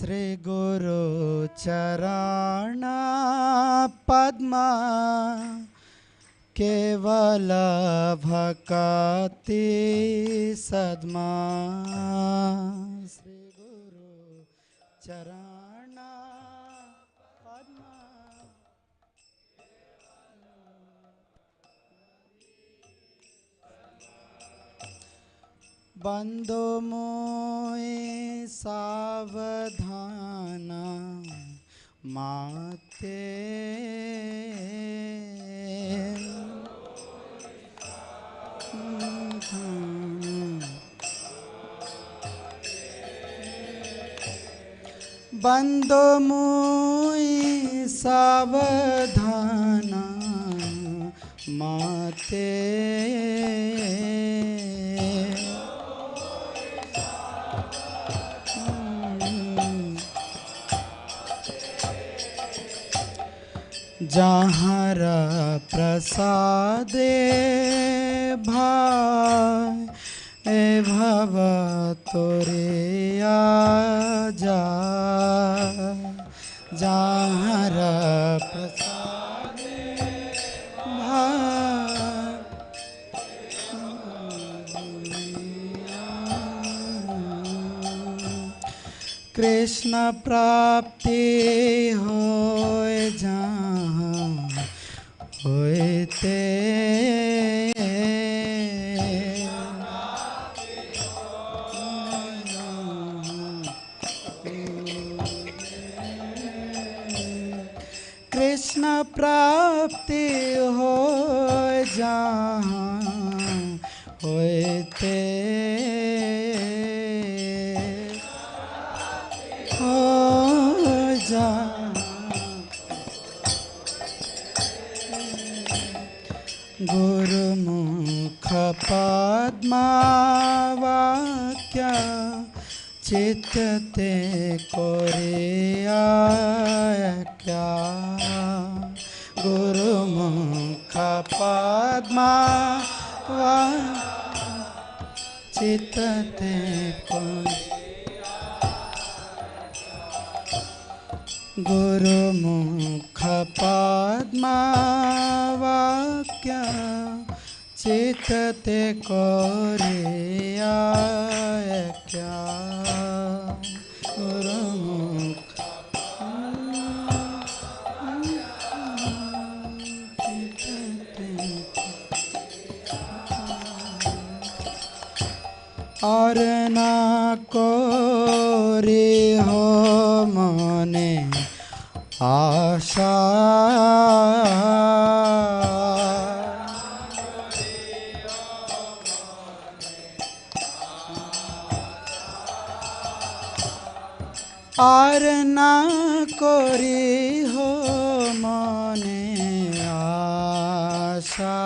श्री गुरु चरण पद्मा केवल भक्ति सद्मा। श्री गुरु चरण पद्मा बंदो मोए सावधान माते बंदो मोए सावधान माते जहाँ प्रसादे भाई भव तोरे आजा। जहाँ प्रसादे भाई कृष्ण प्राप्ति होए जहाँ होते कृष्ण प्राप्ति हो जहाँ होते हो जा। गुरुमुख पद्मा वाक्य चित्ते कोरिया क्या। गुरुमुख पद्मा वाक्य चित्ते गुरुमुख पद्मा वाक्य चित्ते कोरिया क्या। गुरुमुख और ना कोरी हो मने आशा। और ना कोरी हो मने आशा।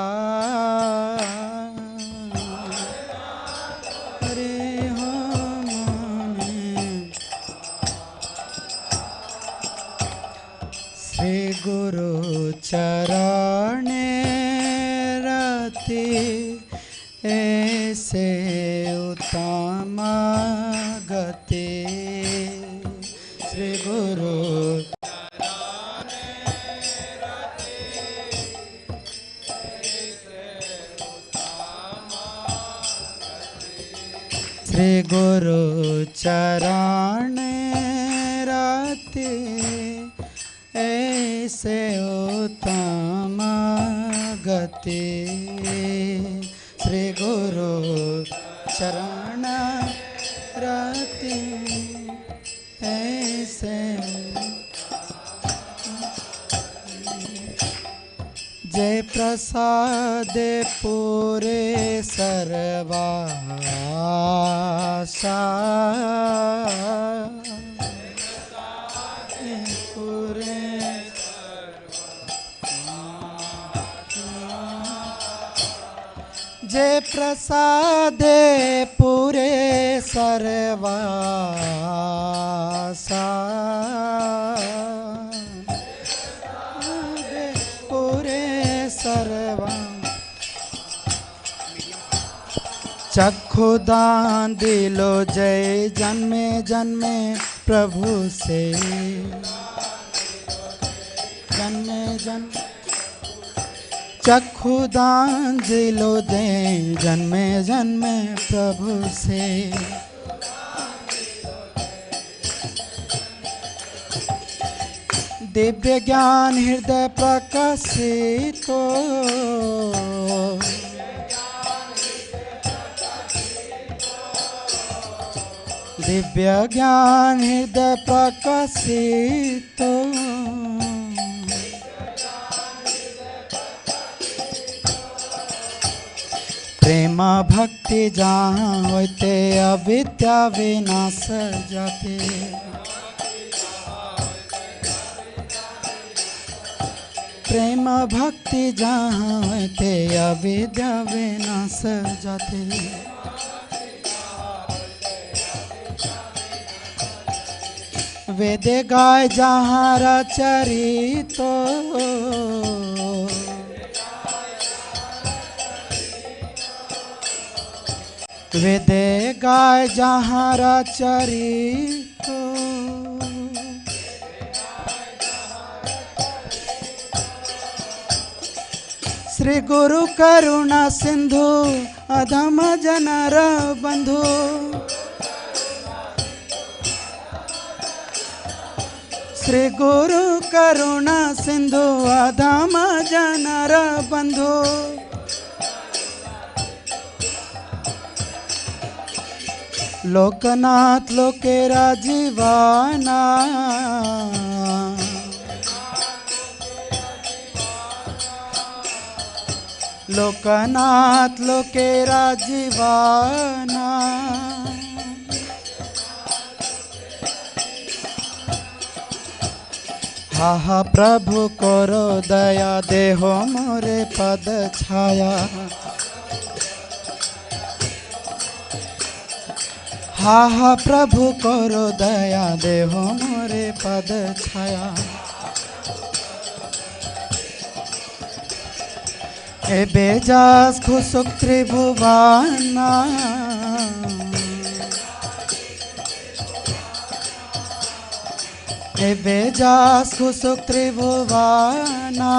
श्री गुरु चरण रति ऐसे उत्तम गति। श्री गुरु श्री गुरु चरण रति ऐसे उत्तम गति। श्री गुरु चरण रति ऐसे जय प्रसाद पूरे सर्वासा। जय प्रसादे पूरे सर्वासा। पूरे सर्वा चक्षुदान दिलो जय जन्मे जन्मे प्रभु से जन्म जन्म चक्षुदान दिलो दे जन्मे जन्मे प्रभु से दिव्य ज्ञान हृदय प्रकाशित दिव्य ज्ञान हृदय प्रकाशित प्रेम भक्ति जहाँ होते अविद्या विनाश जाते प्रेम भक्ति जहाँ होते अविद्या विनाश जाते वेद गाय जहाँ रचरित वेद गाय जहाँ रचरित श्री गुरु करुणा सिंधु अधम जनर बंधु श्री गुरु करुणा सिंधु अधम जनर बंधु लोकनाथ लोकेरा जीवाना लोकनाथ लोकेरा जीवाना हा हा प्रभु करो दया देहो मोरे पद छाया हा हा प्रभु करो दया देहो मोरे पद छाया ए बेजास खुशुक त्रिभुवाना ए बेजास खुशुक त्रिभुवाना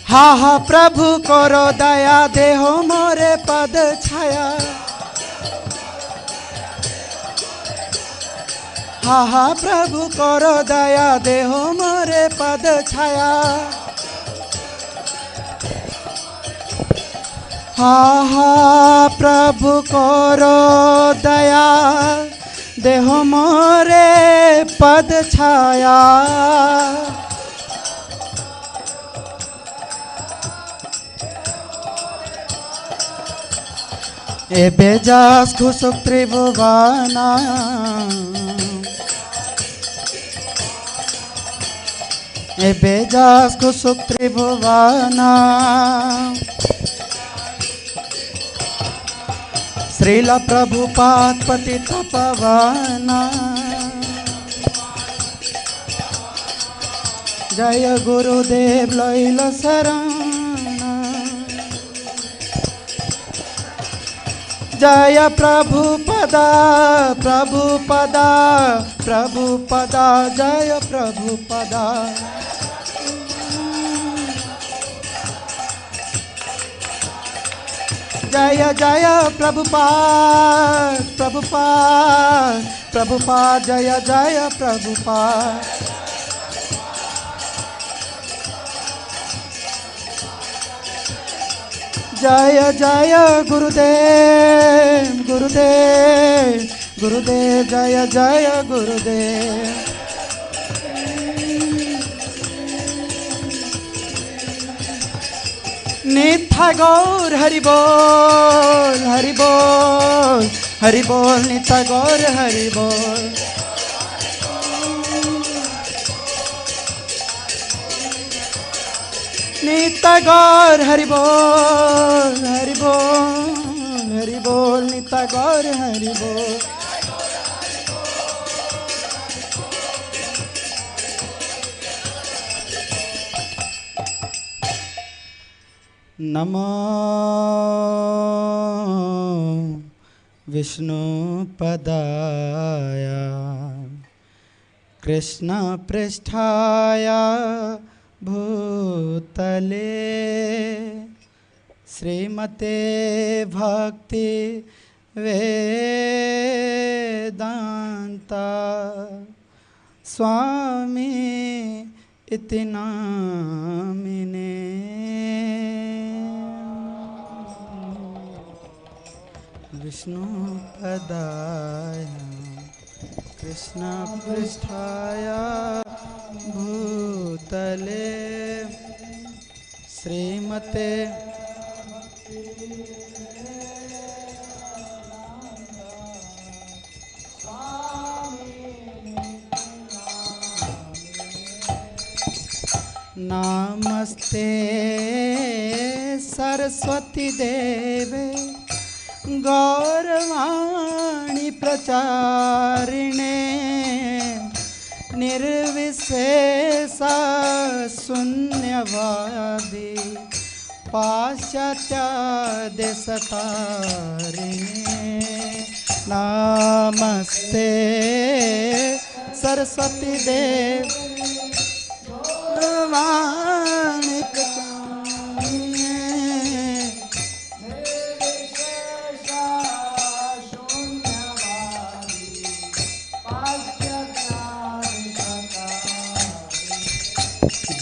हा हा प्रभु करो दया देहो मोरे पद छाया हा हा प्रभु करो दया देहो मोरे पद छाया हा हा प्रभु करो दया देहो मोरे पद छाया ए बेजास खुशुक त्रिभुवाना ए बेजास खुशुक त्रिभुवाना श्रीला प्रभुपाद पतित पावना जय गुरुदेव लैल शरण जय प्रभुपदा प्रभुपदा प्रभुपदा जय प्रभुपदा जय जय प्रभुपाद प्रभुपाद प्रभुपाद जय जय प्रभुपाद जय जय गुरुदेव गुरुदेव गुरुदेव जय जय गुरुदेव नित्य गौर हरि बोल हरि बोल हरि बोल नित्य गौर हरि बोल नित्य गौर हरि बोल हरि बोल हरि बोल नित्य गौर हरि बोल नमो विष्णुपदाय कृष्णपृष्ठाय भूतले श्रीमते भक्ति वेदांता स्वामी इति नामिने। विष्णुपदाय कृष्णपृष्ठाय भूतले श्रीमते नमस्ते सरस्वती देवे गौरवाणी प्रचारिणे निर्विशेषा शून्यवादी पाश्चात्य देशतारिणे। नमस्ते सरस्वती देव गौरवाणी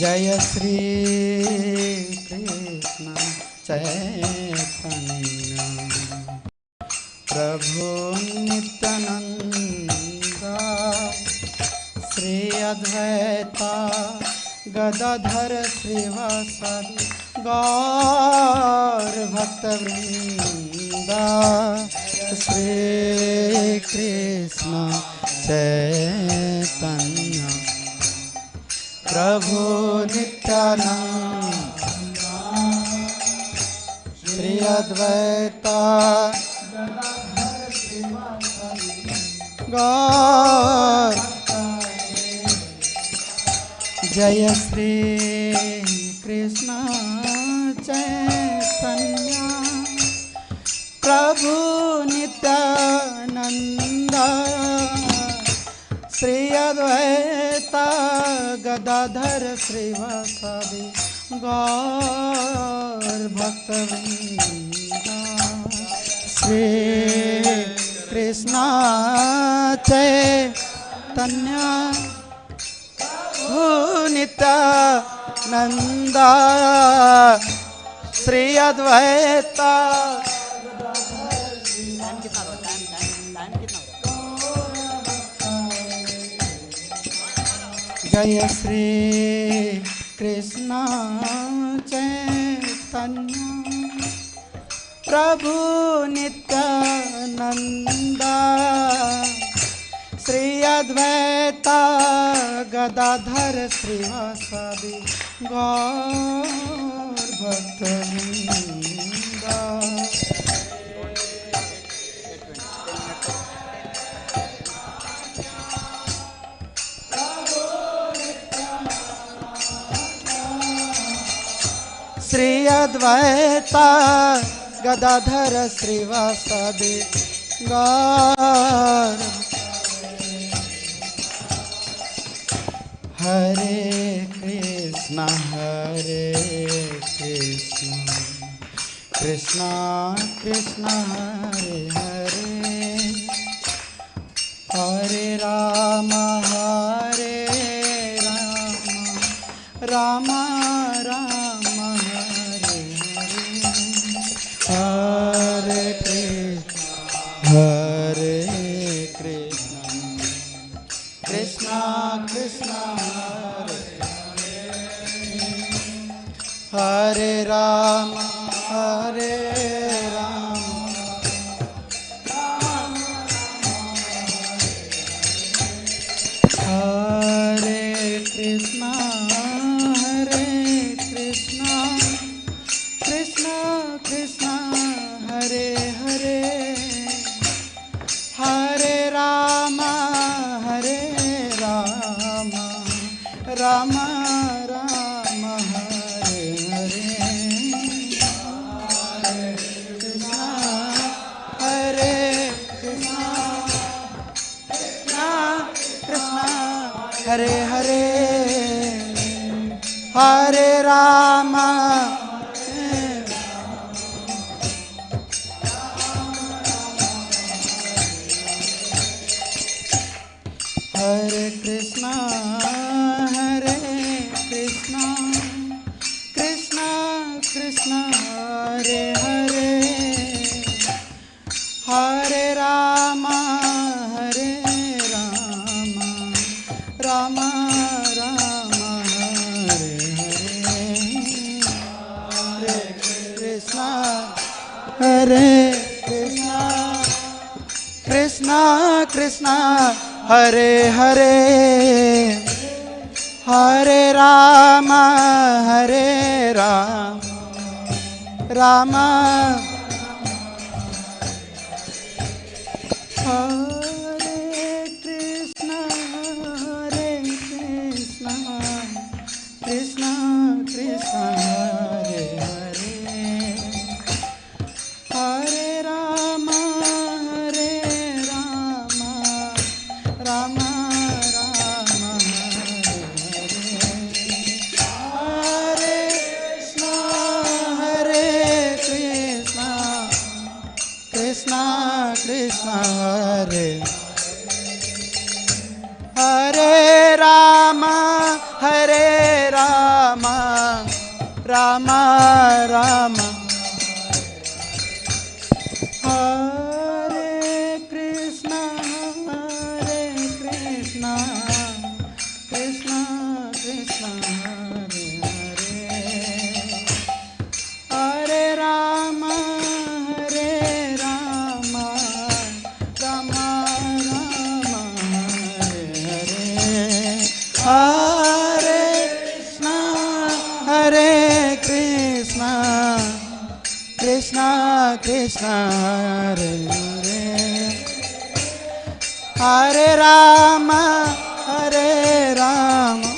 जय श्री कृष्ण चैतन्य प्रभु नित्यानंद श्री अद्वैता गदाधर श्रीवासादि गौर भक्तवृंद। श्री कृष्ण चैतन्य प्रभु नित्यानंद श्री अद्वैता गौर। जय श्री कृष्ण चैतन्य प्रभु नित्यानंद श्री अद्वैता गदाधर श्रीवासादि गौर भक्तवृंद। श्री कृष्ण चैतन्य प्रभु नित्यानंद श्री अद्वैता जय श्री कृष्ण चैतन्य प्रभु नित्यानंद श्री अद्वैता गदाधर श्रीवासादि गौर भक्तवृंद। श्री अद्वैता गदाधर श्रीवासादि गौर। हरे कृष्ण कृष्ण कृष्ण हरे हरे हरे राम राम राम हरे हरे हरे कृष्ण कृष्ण कृष्ण हरे राम हरे Krishna Krishna Krishna Hare Hare Hare Ram Ram Ram Hare Hare Hare Rama, Hare Krishna, Hare Krishna, Krishna Krishna, Hare Hare, Hare Rama, Hare Rama, Rama Rama, Hare Hare, Hare Krishna, Hare Krishna, Krishna Krishna, Hare Hare, Hare Rama, Hare Rama, Rama, Hare Krishna, Hare Krishna, Krishna Krishna, Hare Hare, Hare Rama, Hare Rama, Rama Rama, Hare Hare, Krishna Krishna, Hare Hare Rama, Hare Rama, Rama Rama, Hare Krishna, Krishna Krishna, Hare Hare, Hare Rama, Hare Rama, Rama Rama, Hare Hare, Hare Krishna, Krishna Krishna, Hare Hare, Hare Rama, Hare Rama,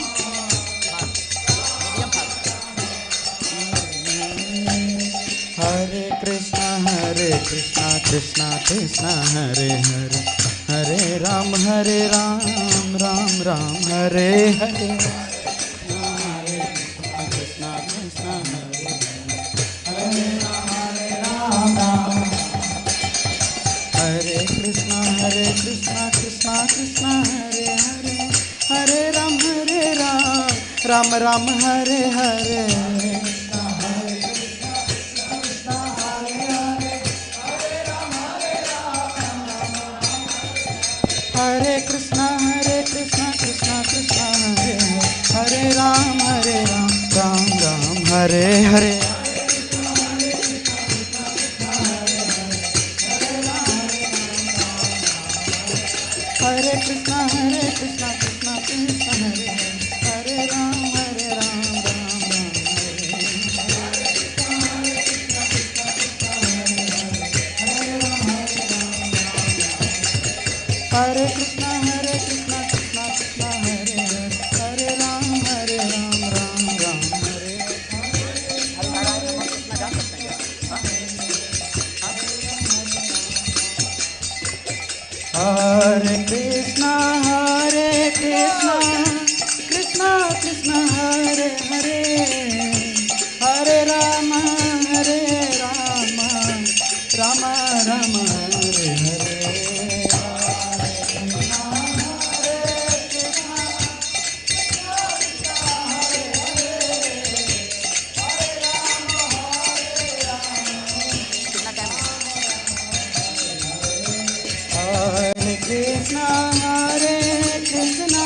Hare Krishna, Krishna Krishna, Hare Hare, Hare Ram, Ram Ram, Hare Hare, Krishna Krishna, Hare Ram, Hare Krishna, Krishna Krishna, Hare Hare, Hare Ram, Ram Ram, Hare Hare, Hare Krishna, Krishna Krishna, Hare Hare, Hare Ram, Ram Ram, Hare Hare, Hare Krishna, Krishna Krishna, Hare Hare, Hare Ram, Ram Ram, Hare Krishna, Krishna Krishna, Hare Hare, Hare Ram, Ram Ram, Hare Hare Krishna, Krishna Krishna, Hare Hare, Hare Rama, Rama Rama, Hare Hare, Krishna, Krishna,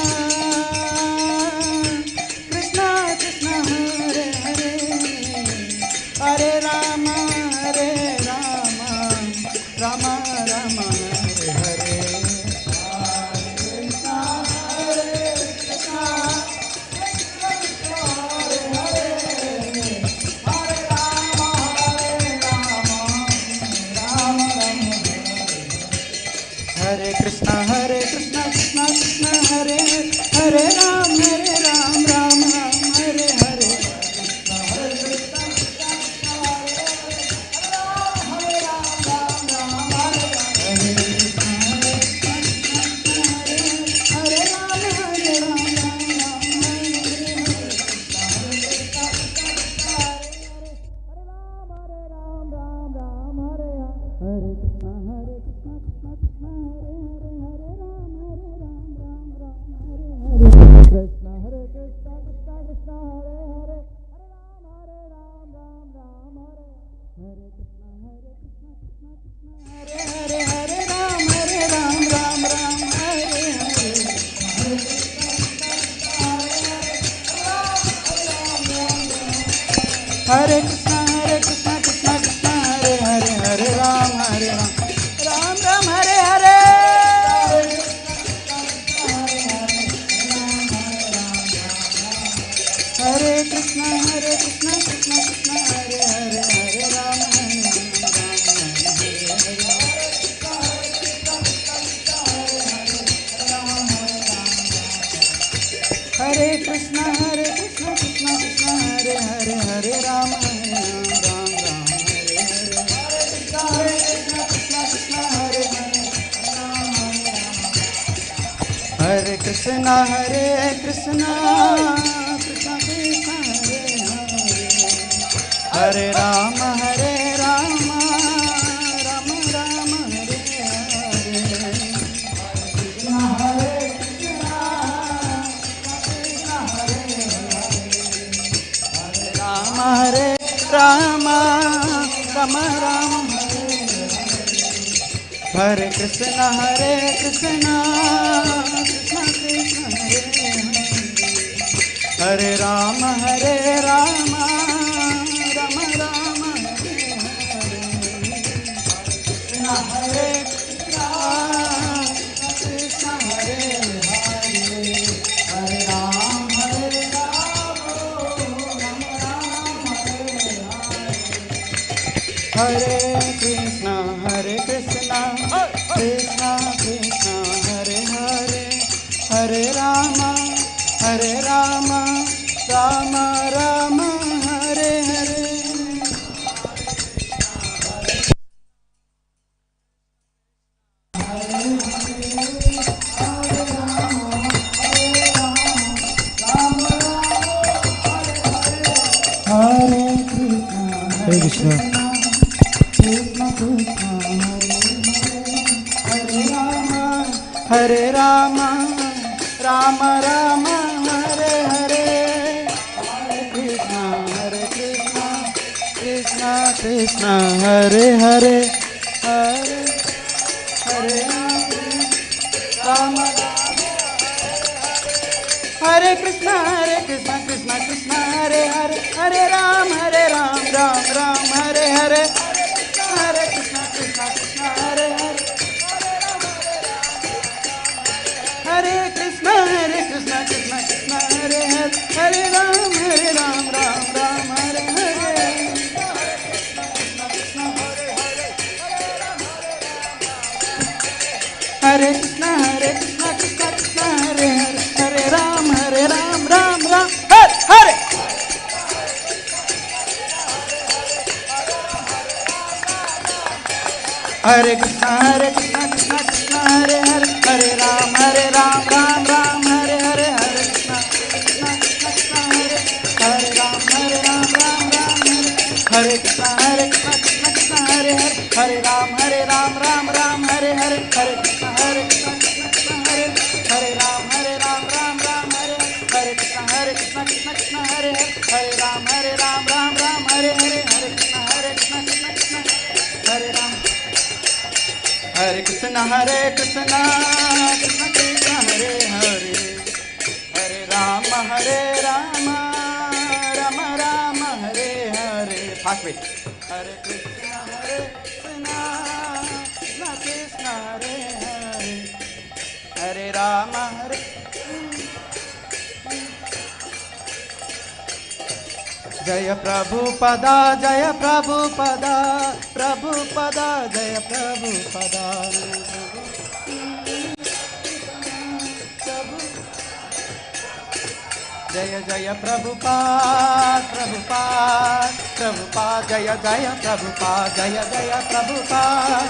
Hare Krishna Krishna Krishna Hare Hare Hare Ram Ram Ram Hare Hare. Hare Krishna Krishna Krishna Hare Hare Hare Ram Hare Krishna Krishna Krishna Hare Hare Hare Ram Ram Ram Hare Hare. Hare Krishna Krishna Krishna Hare Hare. Hare Rama Rama Rama Hare Hare. Hare Rama Rama Rama Hare Krishna Krishna Krishna Hare Hare. Hare Rama Rama Rama Rama Hare Krishna Hare Hare. Hare Rama Hare Krishna Krishna Krishna Hare Hare. Hare Rama Rama Rama Hare Hare. Hare Krishna Krishna Krishna Hare Rama Rama Rama Hare Hare. Hare Krishna Krishna Krishna Hare Hare. Hare Hare Rama Hare Krishna Krishna Krishna Hare Hare. Hare Ram Ram Ram Hare Hare. Hare Krishna Krishna Hare Hare. Hare Krishna Krishna Hare Hare. Hare Ram Ram Hare Hare. Hare Krishna Krishna Hare Hare. Hare Ram Ram Hare Hare. Hare Krishna Krishna Hare Hare. Hare Ram Ram Hare Hare. Hare Krishna Krishna Hare. Hare Ram Ram Hare. Hare Krishna Krishna Hare Hare. Hare Ram Hare Hare. Hare Krishna Krishna Hare. Hare Ram Hare. Hare Krishna Krishna Hare Hare. Hare Ram Hare Hare. Hare Krishna Krishna Hare Ram. Hare Krishna Krishna Hare Hare. Hare Rama Rama Rama Hare Hare. Fast beat. Hare Krishna Krishna Hare Hare. Hare Rama Hare. Jaya Prabhupada Jaya Prabhupada Prabhupada Jaya Prabhupada. Jaya Jaya Prabhupada Prabhupada Prabhupada Jaya Jaya Prabhupada Jaya Jaya Prabhupada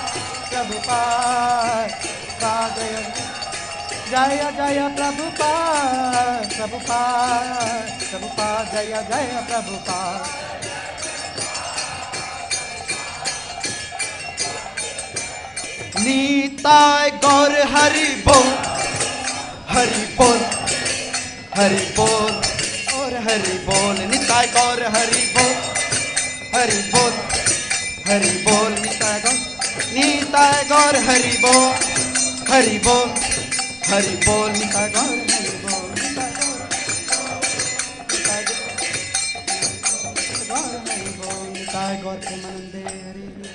Prabhupada Jaya Jaya Jaya Prabhupada Prabhupada Prabhupada Jaya Jaya Prabhupada. Nitai Gaur Hari Bol Hari Bol Hari Bol Aur Hari Bol. Nitai Gaur Hari Bol Hari Bol Hari Bol. Nitai Gaur Hari Bol Hari Bol Hari Bol. Nitai Gaur Hari Bol Nitai Gaur Nitai Gaur प्रेमानंदे हरि हरि।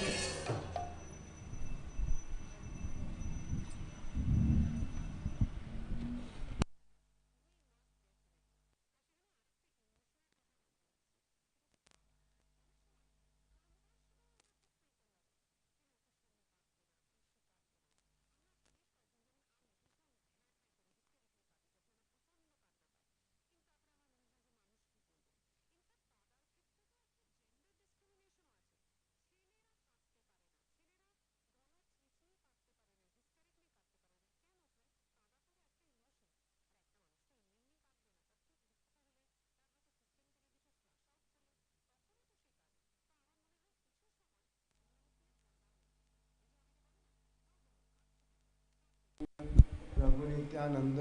प्रभु नित्यानंद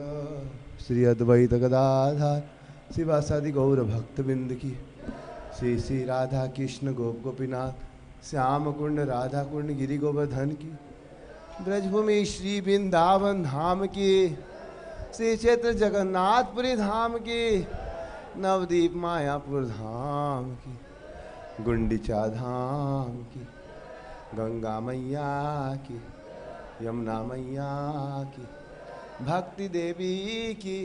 श्री अद्वैत गदाधर शिवासादि गौर भक्त बिंद की श्री श्री राधा कृष्ण गोप गोपीनाथ श्याम कुंड राधा कुंड गिरि गोवर्धन की ब्रजभूमि श्री वृंदावन धाम की श्री क्षेत्र जगन्नाथपुरी धाम की नवदीप मायापुर धाम की गुंडीचा धाम की गंगा मैया की यमुना मैया की भक्ति देवी की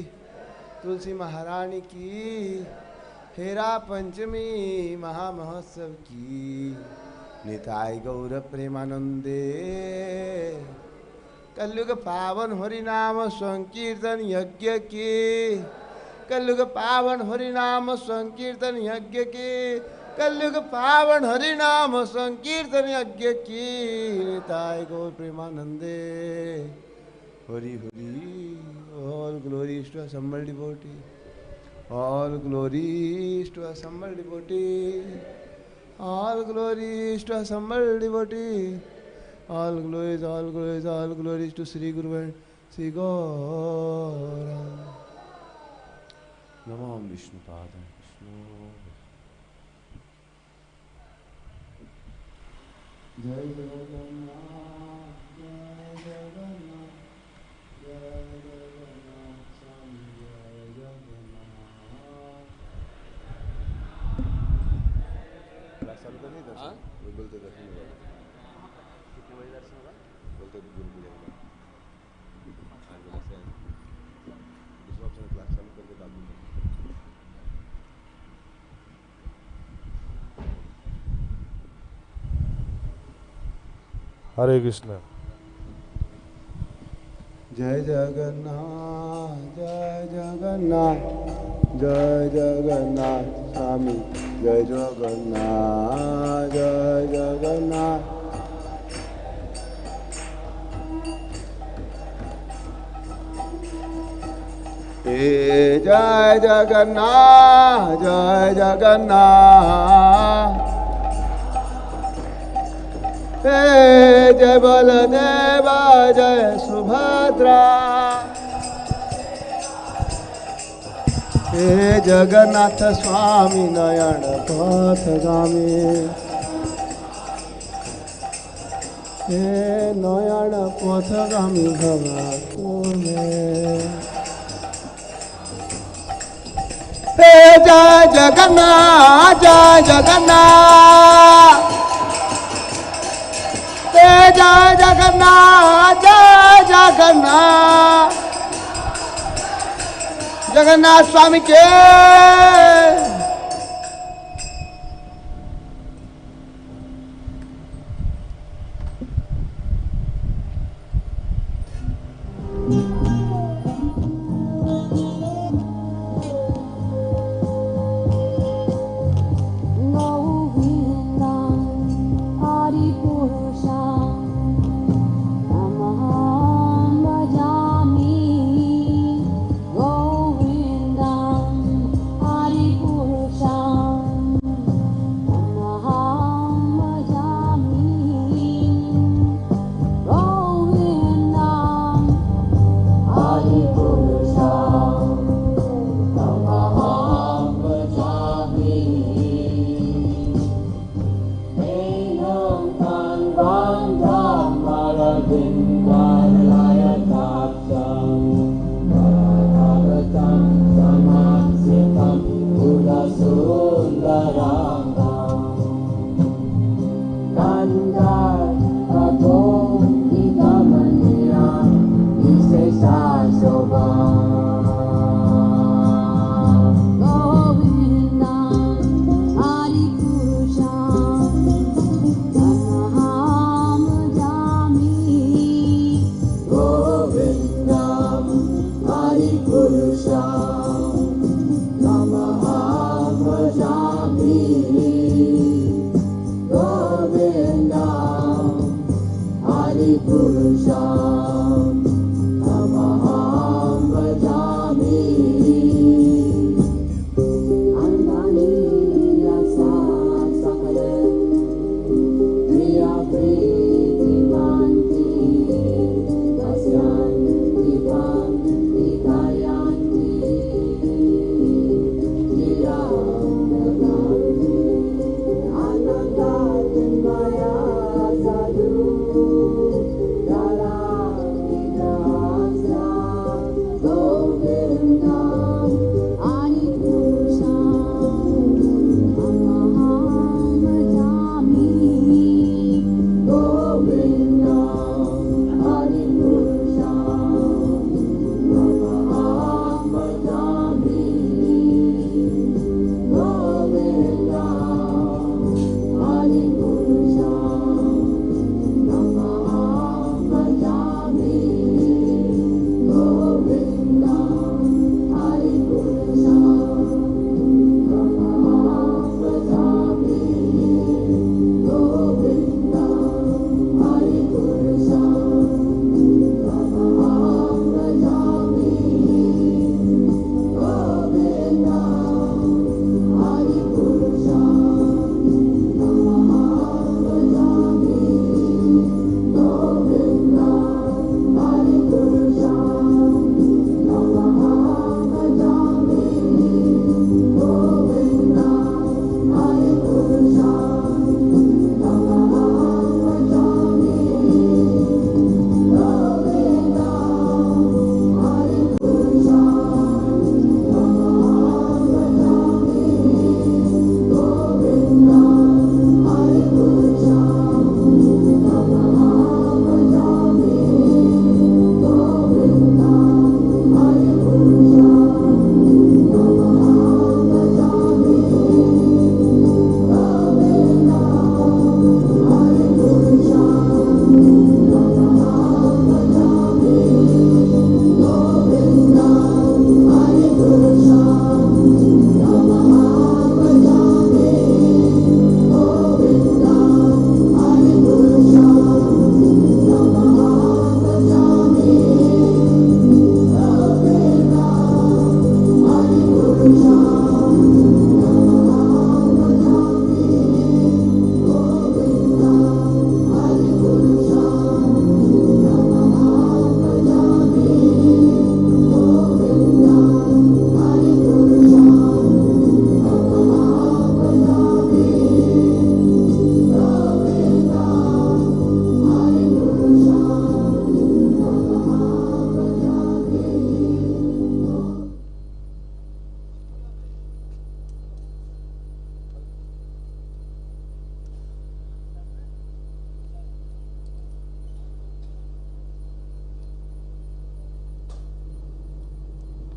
तुलसी महारानी की हेरा पंचमी महामहोत्सव की निताय गौर प्रेमानंदे कलयुग पावन हरि नाम संकीर्तन यज्ञ की कलयुग पावन हरि नाम संकीर्तन यज्ञ की कलयुग पावन हरि नाम संकीर्तन यज्ञ की निताय गौर प्रेमानंदे Hari Hari. All glories to assembled devotee. All glories to assembled devotee. All glories to assembled devotee. All glories, all glories, all glories to Sri Guru and Sri Gaura. Namo Vishnu Padam Vishnu. Jai Jagannath, Jai Jagannath, Jai Jagannath, Swami Jai Jagannath. Class चालू करनी है दर्शन? वो बोलते दर्शन होगा। कितने बजे दर्शन होगा? बोलते गुरु पूजा होगा। आज बोला से दूसरा ऑप्शन क्लास चालू करके बाद में। हरे कृष्ण। जय जगन्नाथ, जय जगन्नाथ, जय जगन्नाथ स्वामी, जय जगन्नाथ, जय जगन्नाथ। हे जय जगन्नाथ, जय जगन्नाथ। हे जय बलदेवा, जय सुभद्रा। हे जगन्नाथ स्वामी नयन पथगामी। हे नयन पथगामी भवा तुम्हें। हे जय जगन्नाथ, जय जगन्नाथ। जय जगन्नाथ, जय जगन्नाथ। जगन्नाथ स्वामी के Govinda Hari Purusha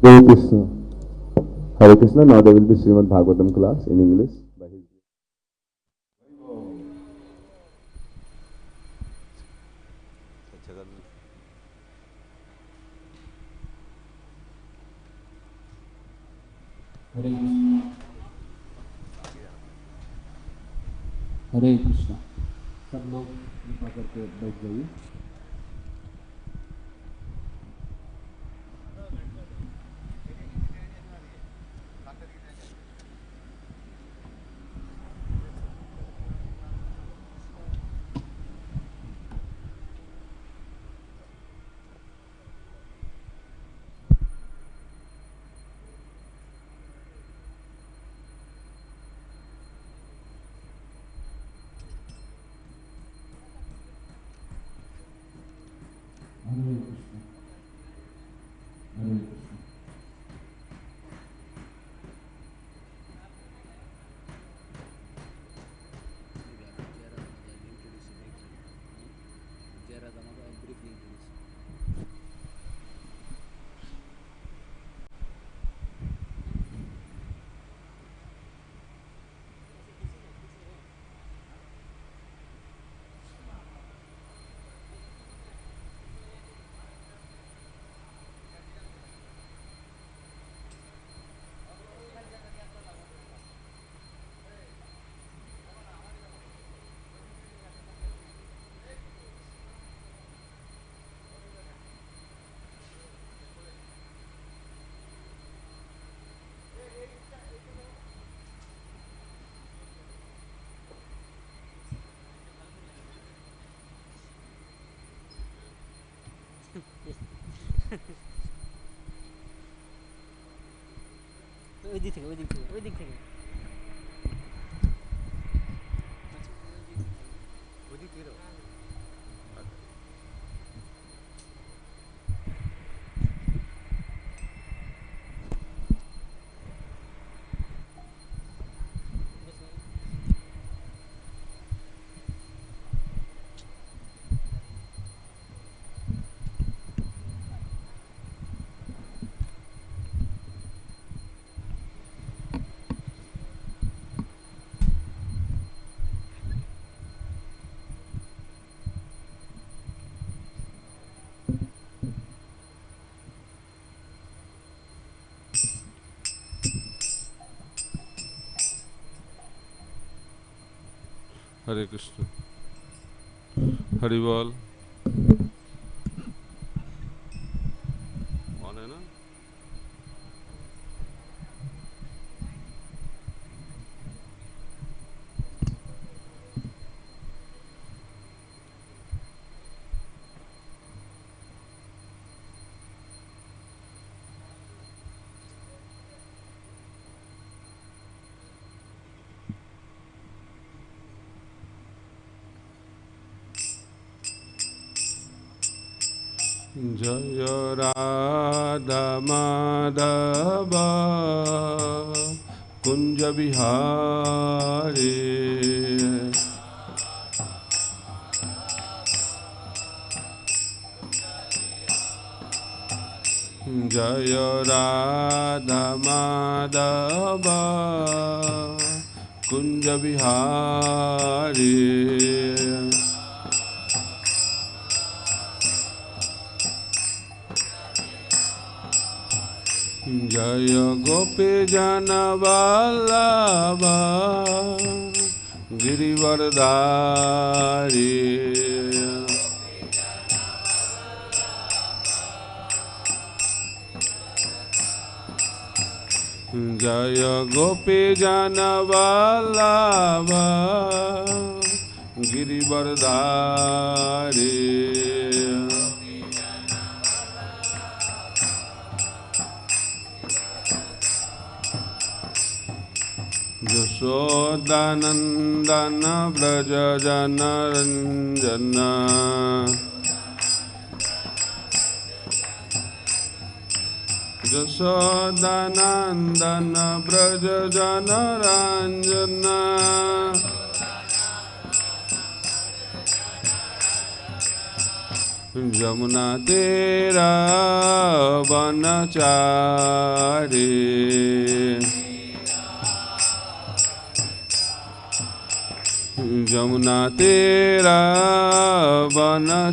Hare Krishna. Hare Krishna. Now there will be Srimad Bhagavatam class in English. हरे कृष्ण. हरे कृष्ण. सब लोग कृपा करके बैठ जाइए. हरे कृष्ण. हरे कृष्ण. ওই দিক থেকে ওই দিক থেকে ওই দিক থেকে ওই দিক থেকে हरे कृष्ण. हरि बोल. कौन है ना? जय राधा माधव कुंज बिहारी. जय राधा माधव कुंज बिहारी. जय गोपी जन वल्लभ गिरिवरधारी. जय गोपी जन वल्लभ गिरिवरधारी. यशोदानंदन व्रज जनरंजन. यशोदानंदन व्रज जनरंजन. जमुना तेरा बनचारी जमुना तेरा बनचारी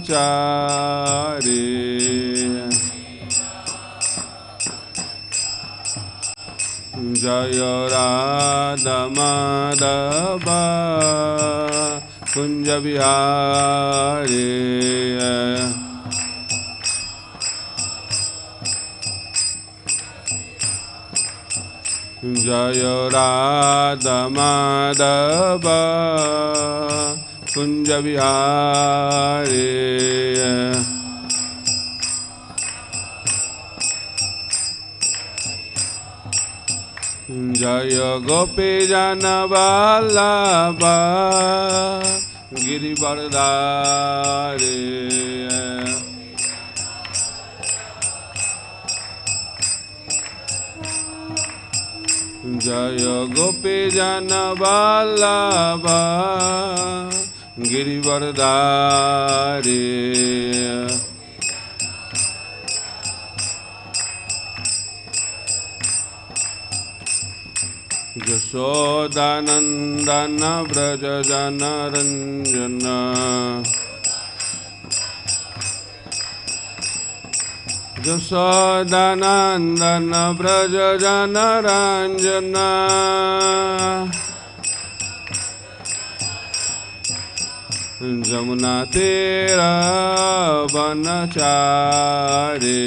जय राधा माधव कुंज बिहारी जय राधा माधव कुंज बिहारी जय गोपी जन वल्लभ गिरिवरधारी जय गोपी जन वल्लभ गिरिवरधारी यशोदानंदन व्रज जन रंजन यशोदानंदन व्रज जन रंजन जमुना तेरा बनचारी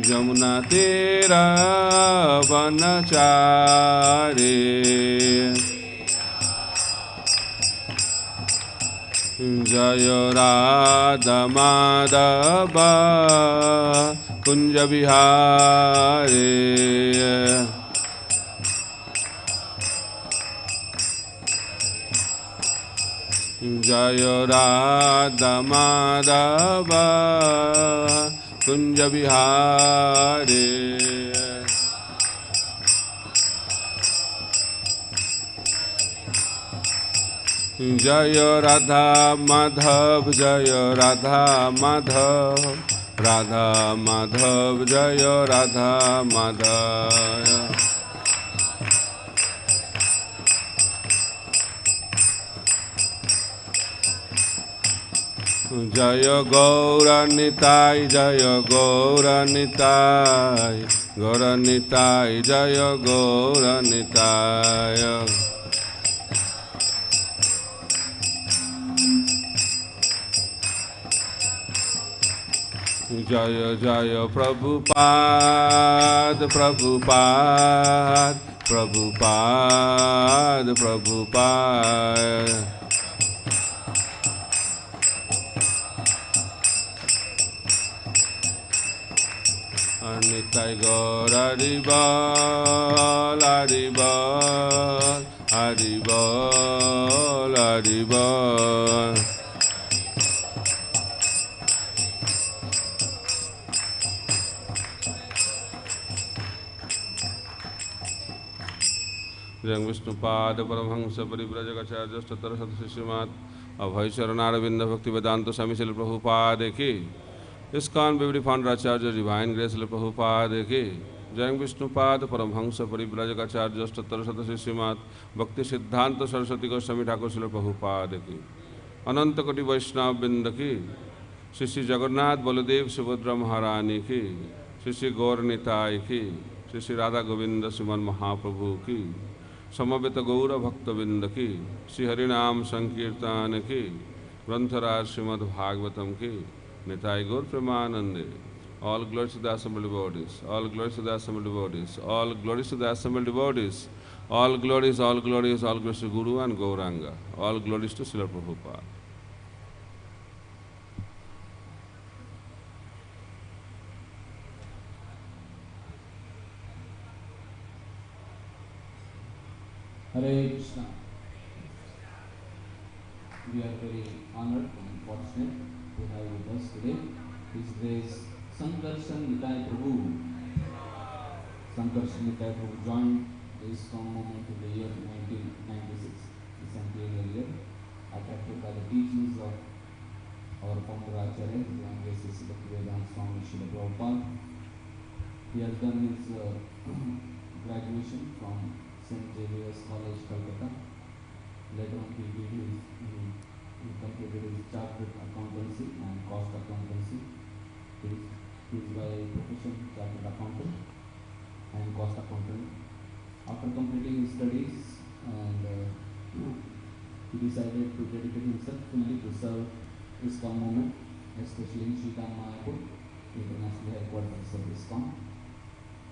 जमुना तेरा बनचारी जय राधा माधव कुंज बिहारी जय राधा माधव कुंज बिहारी जय राधा माधव जय राधा माधव राधा माधव जय राधा माधव जय गौरनिताय जय गौरनिताय गौरनिताय जय गौरनिताय जय जय प्रभुपाद प्रभुपाद प्रभुपाद प्रभुपाद निताय गौर हरिबल हरिबल हरिबल हरिबल जय विष्णुपाद परमहंस परिव्रजकाचार्य स्तोत्र सदस्य श्रीमद अभय शरणारविंद भक्ति वेदांत स्वामी श्रील प्रभुपाद की ISKCON Beauty Founder Acharya Divine Grace Srila Prabhupada ki जय विष्णुपाद परमहंस परिव्राजकाचार्य स्तोत्र सदस्य श्रीमद भक्ति सिद्धांत सरस्वती गोस्वामी ठाकुर श्रील प्रभुपाद की अनंत कोटि वैष्णव बिंद की श्री श्री जगन्नाथ बलदेव सुभद्रा महारानी की श्री श्री गौर निताय की श्री श्री राधा गोविंद श्रीमन महाप्रभु की समवेत गौर भक्तबिंद की श्री हरिनाम संकीर्तन की ग्रंथराज श्रीमद् भागवतम की निताय गौर प्रेमानंदे all glories to the assembled devotees, all glories to the assembled devotees, all glories to the assembled devotees, all glories to Guru and Gauranga, all glories to Srila Prabhupada. Hare Krishna. We are very honored and fortunate to have with us today His Grace Darshan Prabhu. Darshan Prabhu joined the ISKCON movement in the year 1996, the centennial year, attracted by the teachings of our founder Acharya, the ISKCON Swami Srila Prabhupada. He has done his graduation from St. Xavier's College, Kolkata. Later on, he completed his chartered accountancy and cost accountancy. He is by profession chartered accountant and cost accountant. After completing his studies, and he decided to dedicate himself fully to serve ISKCON movement, especially in Srila Mayapur, international headquarters of ISKCON.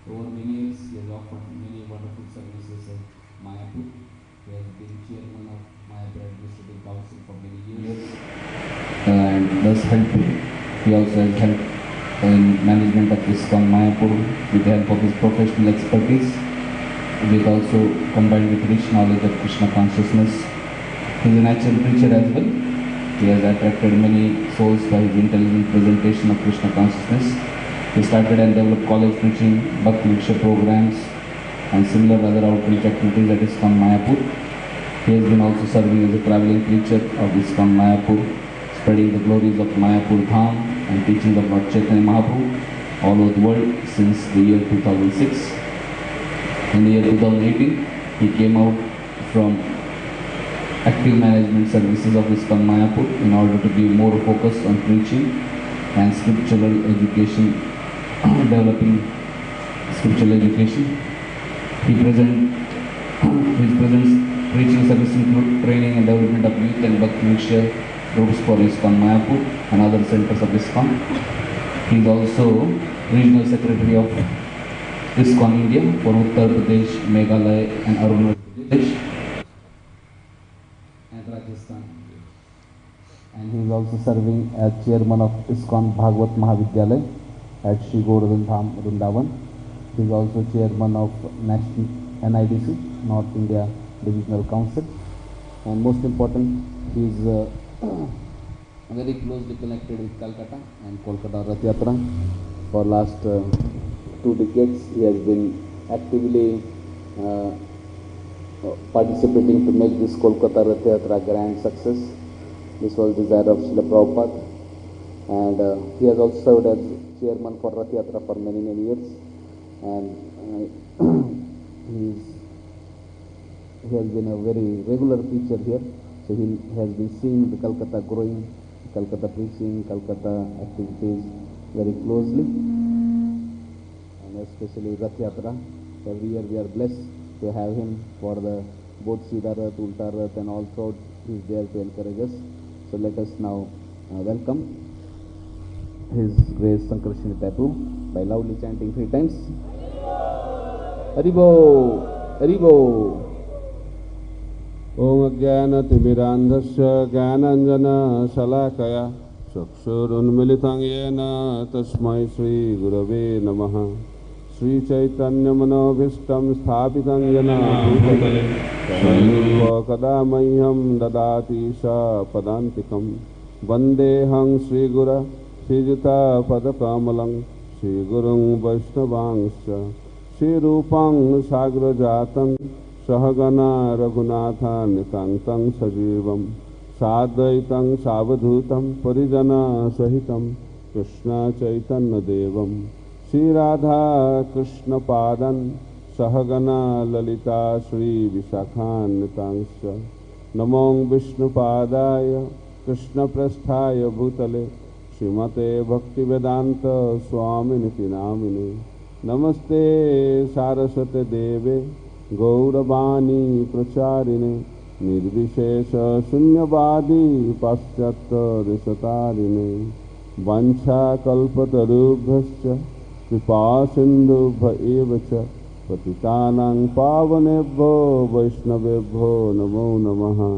Over many years, he has offered many wonderful services at Mayapur. He has been chairman of Mayapur Administrative Council for many years, and thus helped. He also has helped in management of ISKCON Mayapur with the help of his professional expertise, with also combined with rich knowledge of Krishna consciousness. He is a natural preacher as well. He has attracted many souls by his intelligent presentation of Krishna consciousness. He started and developed college preaching, bhakti Diksha programs, and similar other outreach activities at ISKCON Mayapur. He has been also serving as a traveling preacher of ISKCON Mayapur, spreading the glories of Mayapur Dham and teaching of Lord Chaitanya Mahaprabhu all over the world since the year 2006. In the year 2018, he came out from active management services of ISKCON Mayapur in order to give more focus on preaching and scriptural education, developing scriptural education. His present preaching service include training and development of youth and bhakti Diksha groups for ISKCON Mayapur and other centers of ISKCON. He is also regional secretary of ISKCON India for Uttar Pradesh, Meghalaya and Arunachal Pradesh and Rajasthan. And he is also serving as chairman of ISKCON Bhagavat Mahavidyalaya at Shri Govardhan Dham, Vrindavan. He is also chairman of National NIDC, North India Divisional Council. And most important, he is very closely connected with Kolkata and Kolkata Rathayatra. For last 2 decades, he has been actively participating to make this Kolkata Rathayatra grand success. This was the desire of Srila Prabhupada, and he has also served as chairman for Rathayatra for many years, and he has been a very regular preacher here. So he has been seeing the Kolkata growing, Kolkata preaching, Kolkata activities very closely, and especially Rathayatra. Every year we are blessed to have him for the both Siddha Rath, Ulta Rath, and all throughout he is there to encourage us. So let us now welcome His Grace Sankarshan Prabhu by loudly chanting 3 times. Haribo, Haribo. Om Ajnanatimirandhasya Jnananjana Shalakaya Chakshurunmilitam Yena Tasmai Shri Gurave Namaha. Shri Chaitanya Manobhishtam Sthapitam Yena Bhutale Swarupa Kadamayyam Dadati Sa Padantikam Vandeham Shri Gura Srijita Padakamalam Shri Gurung Vaishnavangscha Shri Rupam Sagrajatam Sahagana Raghunatha Nitantam Sajivam Sadvaitam Savadhutam Parijana Sahitam Krishna Chaitanya Devam Shri Radha Krishna Padan Sahagana Lalita Shri Visakhan Nitangscha Namong Vishnu Padaya Krishna Prasthaya Bhutale Srimate Bhaktivedanta Swaminiti Namine Namaste Saraswate Deve Gauravani Pracharine Nirvishesha Shunyavadi Paschatya Risatarine Vancha Kalpatarubhascha Kripa Sindhubha Evacha Patitanang Pavanebho Vaishnavebho Namo Namaha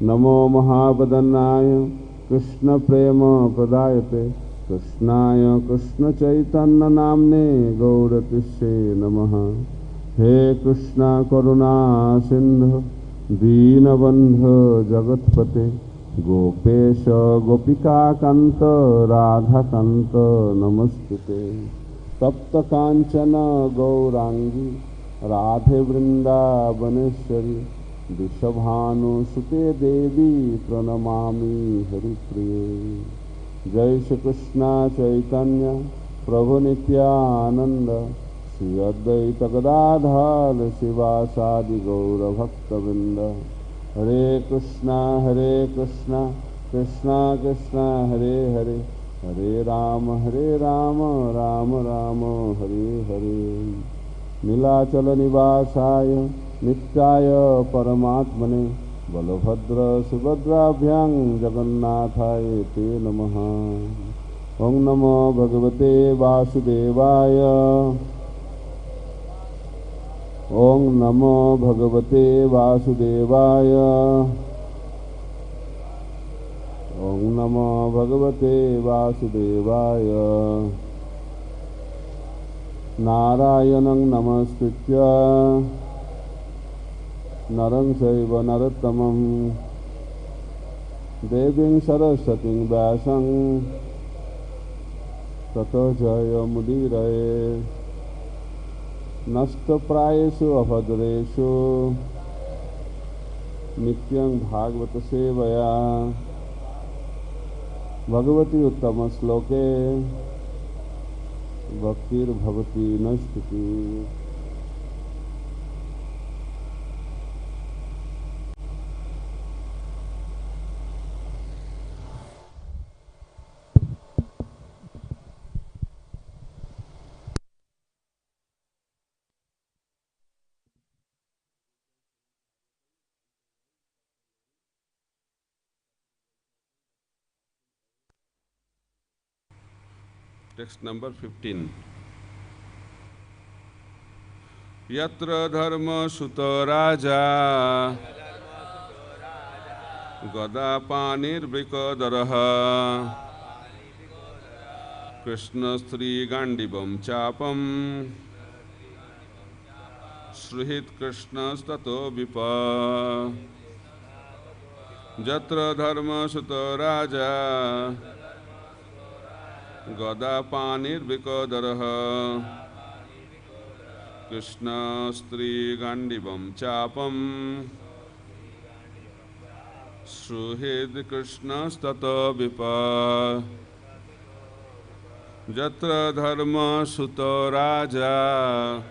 Namo Mahabhadanaya Krishna Prema Pradayate Krishnaya Krishna Chaitanya Namne Gauratishe Namaha He Krishna Karuna Sindhu Deenabandha Jagatpate Gopesha Gopika Kanta Radha Kanta Namastute Tapta Kanchana Gaurangi Radhe Vrindavaneshwari वृषभानुसुते देवी प्रणमामि हरिप्रिये। जय श्री कृष्ण चैतन्य प्रभु नित्यानंद, श्री अद्वैत गदाधर शिवासादि गौरभक्तवृंद। हरे कृष्णा कृष्णा कृष्णा हरे हरे, हरे राम राम राम हरे हरे। नीलाचल निवासाय नित्याय परमात्मने, बलभद्र सुभद्राभ्यां जगन्नाथाय ते नमः। ओं नमो भगवते वासुदेवाय, ओं नमो भगवते वासुदेवाय, ओं नमो भगवते वासुदेवाय। नारायणं नमस्कृत्य नरं चैव नरोत्तमं, देवीं सरस्वतीं व्यासं ततो जयमुदीरये। नष्टप्रायेषु अभद्रेषु नित्यं भागवत सेवया, Bhagwati उत्तमश्लोके भक्तिर्भवति नष्टति। Text number 15. Yatra dharma sutta raja gada panir brikadaraha krishna stri gandibam chapam sruhit krishna stato vipa. Yatra dharma sutta raja gada panir brikadaraha krishna stri gandibam chapam sruhid krishna stata vipa. Jatra dharma sutta raja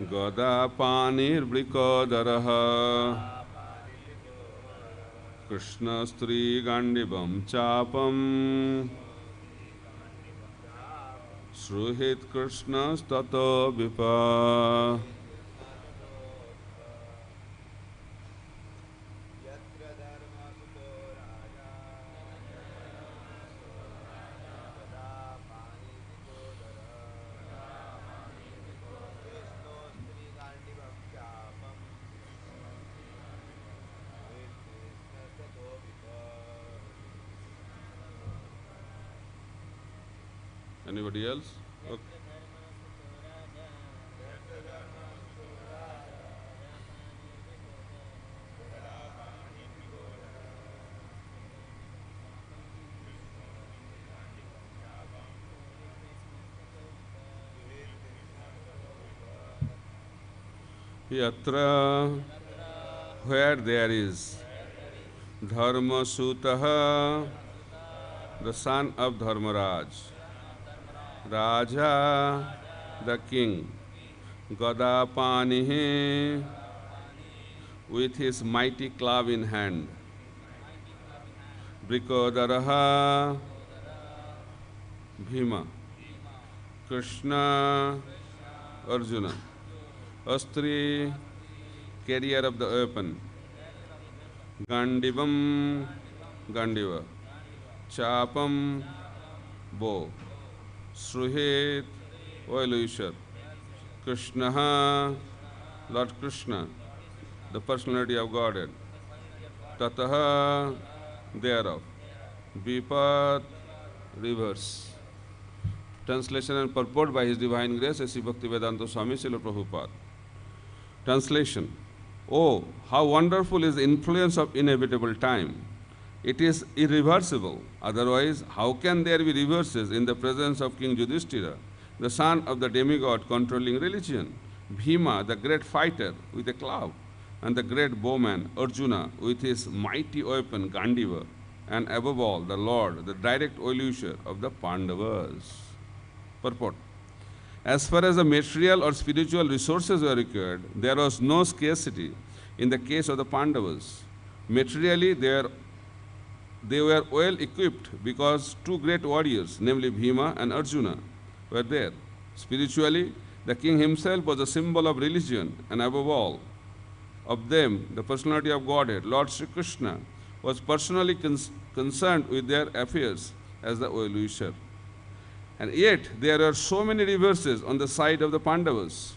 gada panir brikadaraha krishna stri gandibam chapam sruhit krishna stata vipa. Anybody else? Okay. Yatra, where there is Dharma Sutaha, the son of Dharmaraj, Raja, the king, Gadapanihi, with his mighty club in hand, Brikodaraha, Bhima, Krishna, Arjuna, Astri, carrier of the weapon, Gandivam, Gandiva, Chapam, bow, Sruhit, well-wisher, Krishna, Lord Krishna, the personality of Godhead, Tataha, thereof, Vipat, rivers. Translation and purport by His Divine Grace, A.C. Bhaktivedanta Swami Srila Prabhupada. Translation. Oh, how wonderful is the influence of inevitable time. It is irreversible. Otherwise, how can there be reverses in the presence of King Yudhishthira, the son of the demigod controlling religion? Bhima, the great fighter with a club, and the great bowman Arjuna with his mighty weapon Gandiva, and above all the Lord, the direct well-wisher of the Pandavas. Purport. As far as the material or spiritual resources were required, there was no scarcity in the case of the Pandavas. Materially, they were well equipped because two great warriors, namely Bhima and Arjuna, were there. Spiritually, the king himself was a symbol of religion, and above all of them, the personality of Godhead, Lord Sri Krishna, was personally concerned with their affairs as the well-wisher. And yet, there are so many reverses on the side of the Pandavas.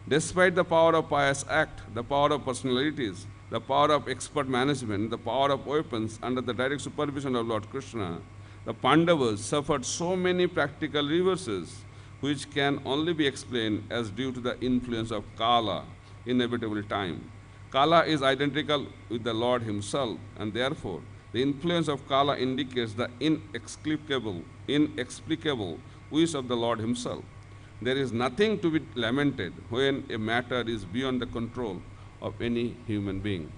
Despite the power of pious act, the power of personalities, the power of expert management, the power of weapons under the direct supervision of Lord Krishna, the Pandavas suffered so many practical reverses, which can only be explained as due to the influence of Kala, inevitable time. Kala is identical with the Lord himself, and therefore the influence of Kala indicates the inexplicable wish of the Lord himself. There is nothing to be lamented when a matter is beyond the control of any human being.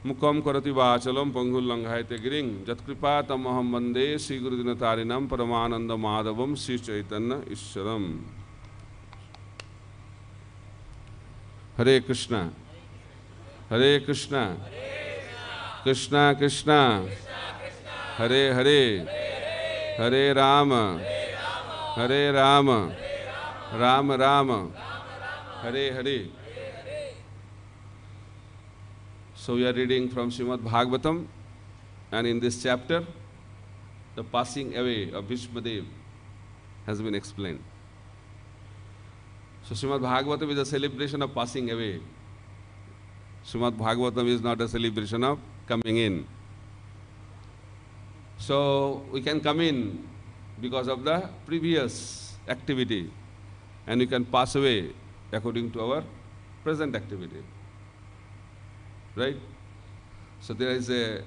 Mukam karati vachalam pangul langhayate giring jatkripa tamaham vande Sri Gurudinatarinam Paramananda Madhavam Sri Chaitanya Ishwaram. Hare Krishna, Hare Krishna, Krishna Krishna, Hare Hare, Hare Rama, Hare Rama, Rama Rama, Hare Hare. So we are reading from Srimad Bhagavatam, and in this chapter, the passing away of Bhishmadev has been explained. So Srimad Bhagavatam is a celebration of passing away. Srimad Bhagavatam is not a celebration of coming in. So we can come in because of the previous activity, and we can pass away according to our present activity. Right? So there is a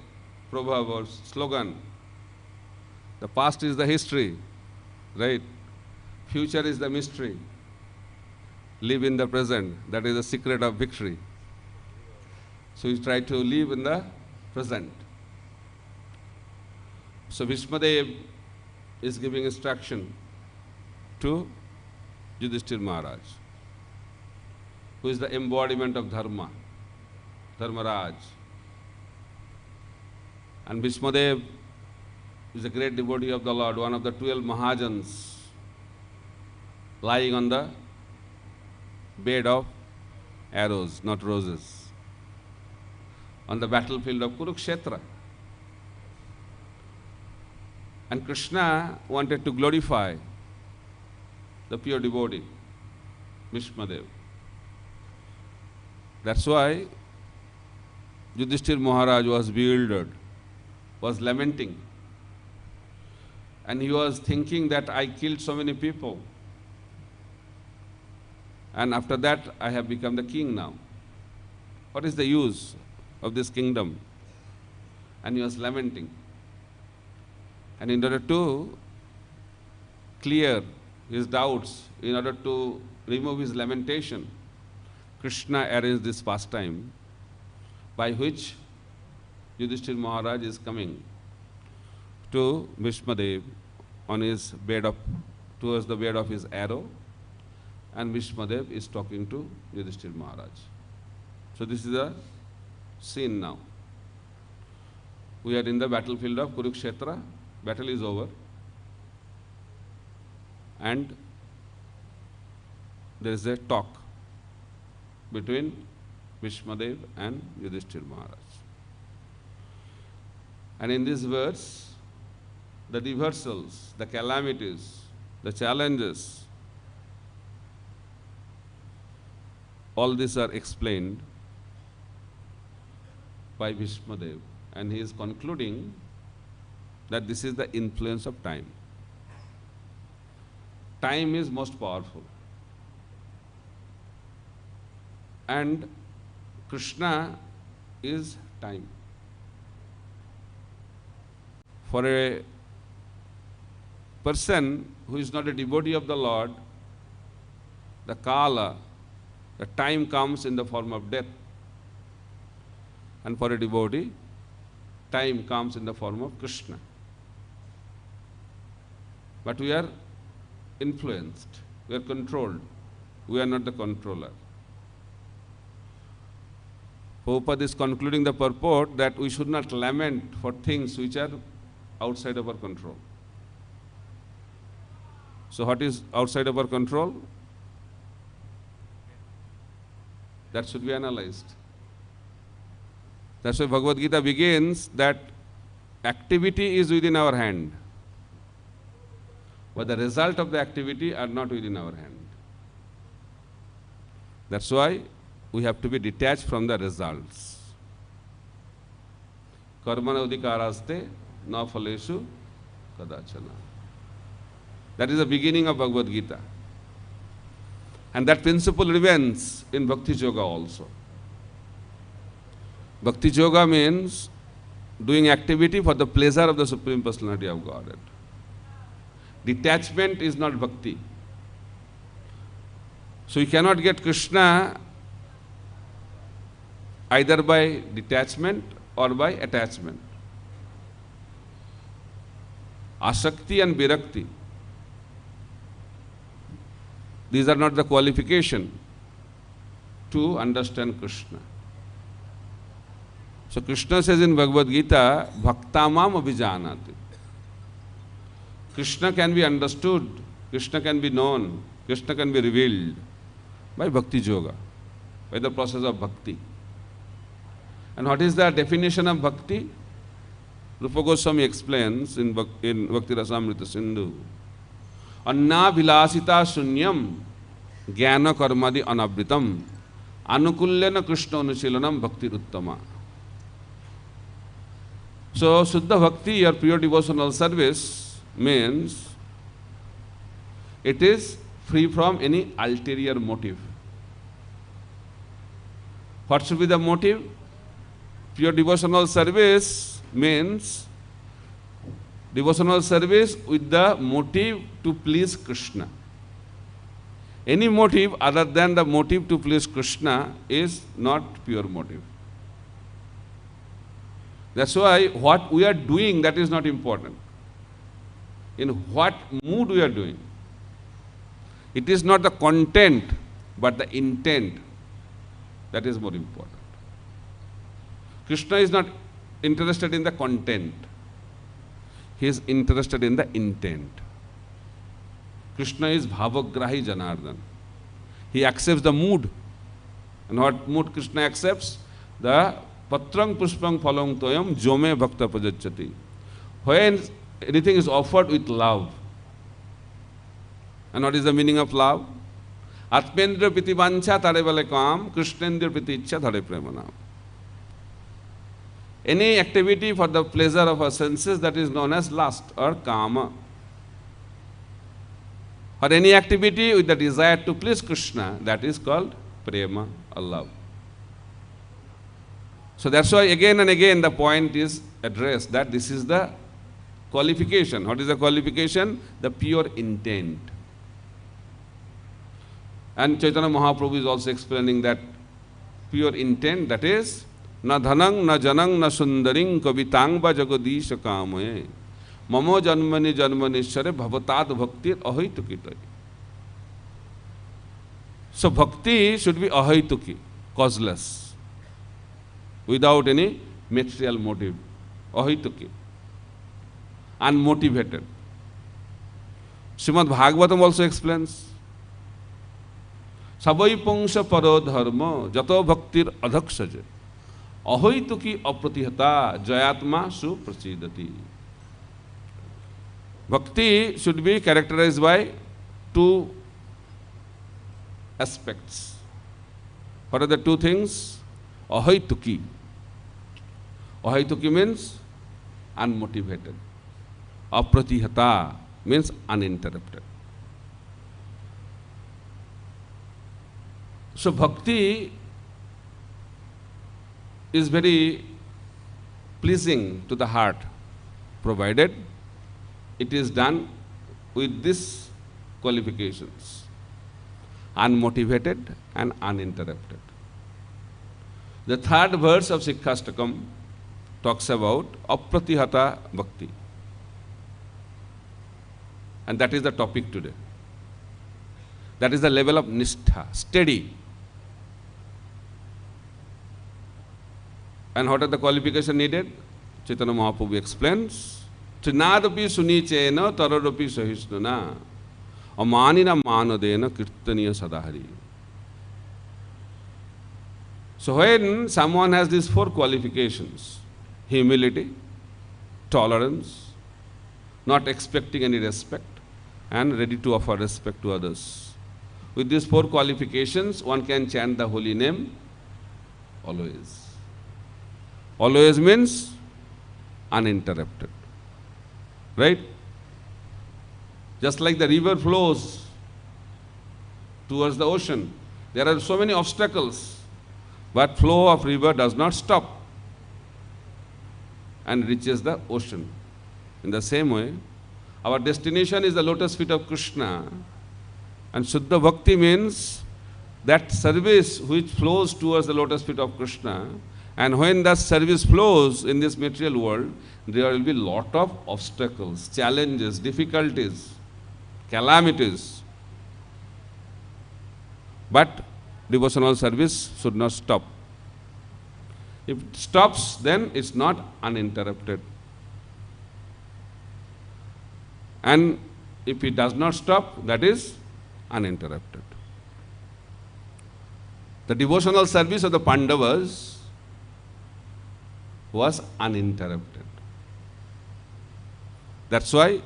proverb or slogan. The past is the history, right? Future is the mystery. Live in the present. That is the secret of victory. So we try to live in the present. So Bhishmadev is giving instruction to Yudhishthira Maharaj, who is the embodiment of Dharma, Dharmaraj. And Bhishmadev is a great devotee of the Lord, one of the 12 Mahajans, lying on the bed of arrows, not roses, on the battlefield of Kurukshetra. And Krishna wanted to glorify the pure devotee, Bhishmadev. That's why Yudhishthira Maharaj was bewildered, was lamenting. And he was thinking that I killed so many people. And after that, I have become the king now. What is the use of this kingdom? And he was lamenting. And in order to clear his doubts, in order to remove his lamentation, Krishna arranged this pastime by which Yudhishthira Maharaj is coming to Bhishmadev on his bed of, towards the bed of his arrow, and Bhishmadev is talking to Yudhishthira Maharaj. So this is the scene now. We are in the battlefield of Kurukshetra. Battle is over, and there is a talk between Bhishmadev and Yudhishthira Maharaj. And in this verse, the reversals, the calamities, the challenges, all these are explained by Bhishmadev, and he is concluding that this is the influence of time. Time is most powerful. And Krishna is time. For a person who is not a devotee of the Lord, the Kala The time comes in the form of death. And for a devotee, time comes in the form of Krishna. But we are influenced, we are controlled. We are not the controller. Prabhupada is concluding the purport that we should not lament for things which are outside of our control. So what is outside of our control? That should be analyzed. That's why Bhagavad Gita begins that activity is within our hand, but the result of the activity are not within our hand. That's why we have to be detached from the results. Karmana udikaraste na phaleshu kadachana. That is the beginning of Bhagavad Gita. And that principle remains in Bhakti Yoga also. Bhakti Yoga means doing activity for the pleasure of the Supreme Personality of Godhead. Detachment is not bhakti. So you cannot get Krishna either by detachment or by attachment. Asakti and Virakti, these are not the qualification to understand Krishna. So Krishna says in Bhagavad Gita, Bhaktamam abhijanati. Krishna can be understood, Krishna can be known, Krishna can be revealed by Bhakti Yoga, by the process of Bhakti. And what is the definition of Bhakti? Rupa Goswami explains in Bhakti Rasamrita Sindhu, Anna vilasita sunyam jnana karmadi anavritam anukulyana Krishna anusilanam bhakti uttama. So Shuddha Bhakti or pure devotional service means it is free from any ulterior motive. What should be the motive? Pure devotional service means devotional service with the motive to please Krishna. Any motive other than the motive to please Krishna is not pure motive. That's why what we are doing, that is not important. In what mood we are doing. It is not the content, but the intent that is more important. Krishna is not interested in the content. He is interested in the intent. Krishna is Bhavagrahi Janardhan. He accepts the mood. And what mood Krishna accepts? The Patrang Pushpang Phalang Toyam Jome Bhakta Pajachati. When anything is offered with love. And what is the meaning of love? Atmendra Piti Vancha Tare Vale Kam, Krishnendra Piti Ichcha Tare Premanam. Any activity for the pleasure of our senses, that is known as lust or kama. Or any activity with the desire to please Krishna, that is called prema or love. So that's why again and again the point is addressed that this is the qualification. What is the qualification? The pure intent. And Chaitanya Mahaprabhu is also explaining that pure intent, that is na dhanang, na janang, na sundaring kavitang ba jagadisha kamaye mamo janmani janmanishare bhavatad bhaktir ahaitukitai. So bhakti should be ahaituki, causeless, without any material motive. Ahaituki, unmotivated. Srimad Bhagavatam also explains, Sabai Pangsha Paro Dharma Jato Bhaktir Adhakshaje Ahoituki Apratihata Jayatma Su Prasidati. Bhakti should be characterized by two aspects. What are the two things? Ahoituki. Ahoituki means unmotivated. Apratihata means uninterrupted. So bhakti is very pleasing to the heart, provided it is done with these qualifications. unmotivated and uninterrupted. The third verse of ISKCON talks about apratihata bhakti. And that is the topic today. That is the level of nishtha, steady. And what are the qualifications needed? Chaitanya Mahaprabhu explains, Trinadapi sunichena taradapi sahisnuna amanina manadena kirtaniya sadahari. So when someone has these four qualifications, humility, tolerance, not expecting any respect, and ready to offer respect to others. With these four qualifications, one can chant the holy name always. Always means uninterrupted. Right? Just like the river flows towards the ocean, there are so many obstacles, but flow of river does not stop and reaches the ocean. In the same way, our destination is the lotus feet of Krishna, and Shuddha Bhakti means that service which flows towards the lotus feet of Krishna. And when that service flows in this material world, there will be lot of obstacles, challenges, difficulties, calamities. But devotional service should not stop. If it stops, then it's not uninterrupted. And if it does not stop, that is uninterrupted. The devotional service of the Pandavas was uninterrupted. That's why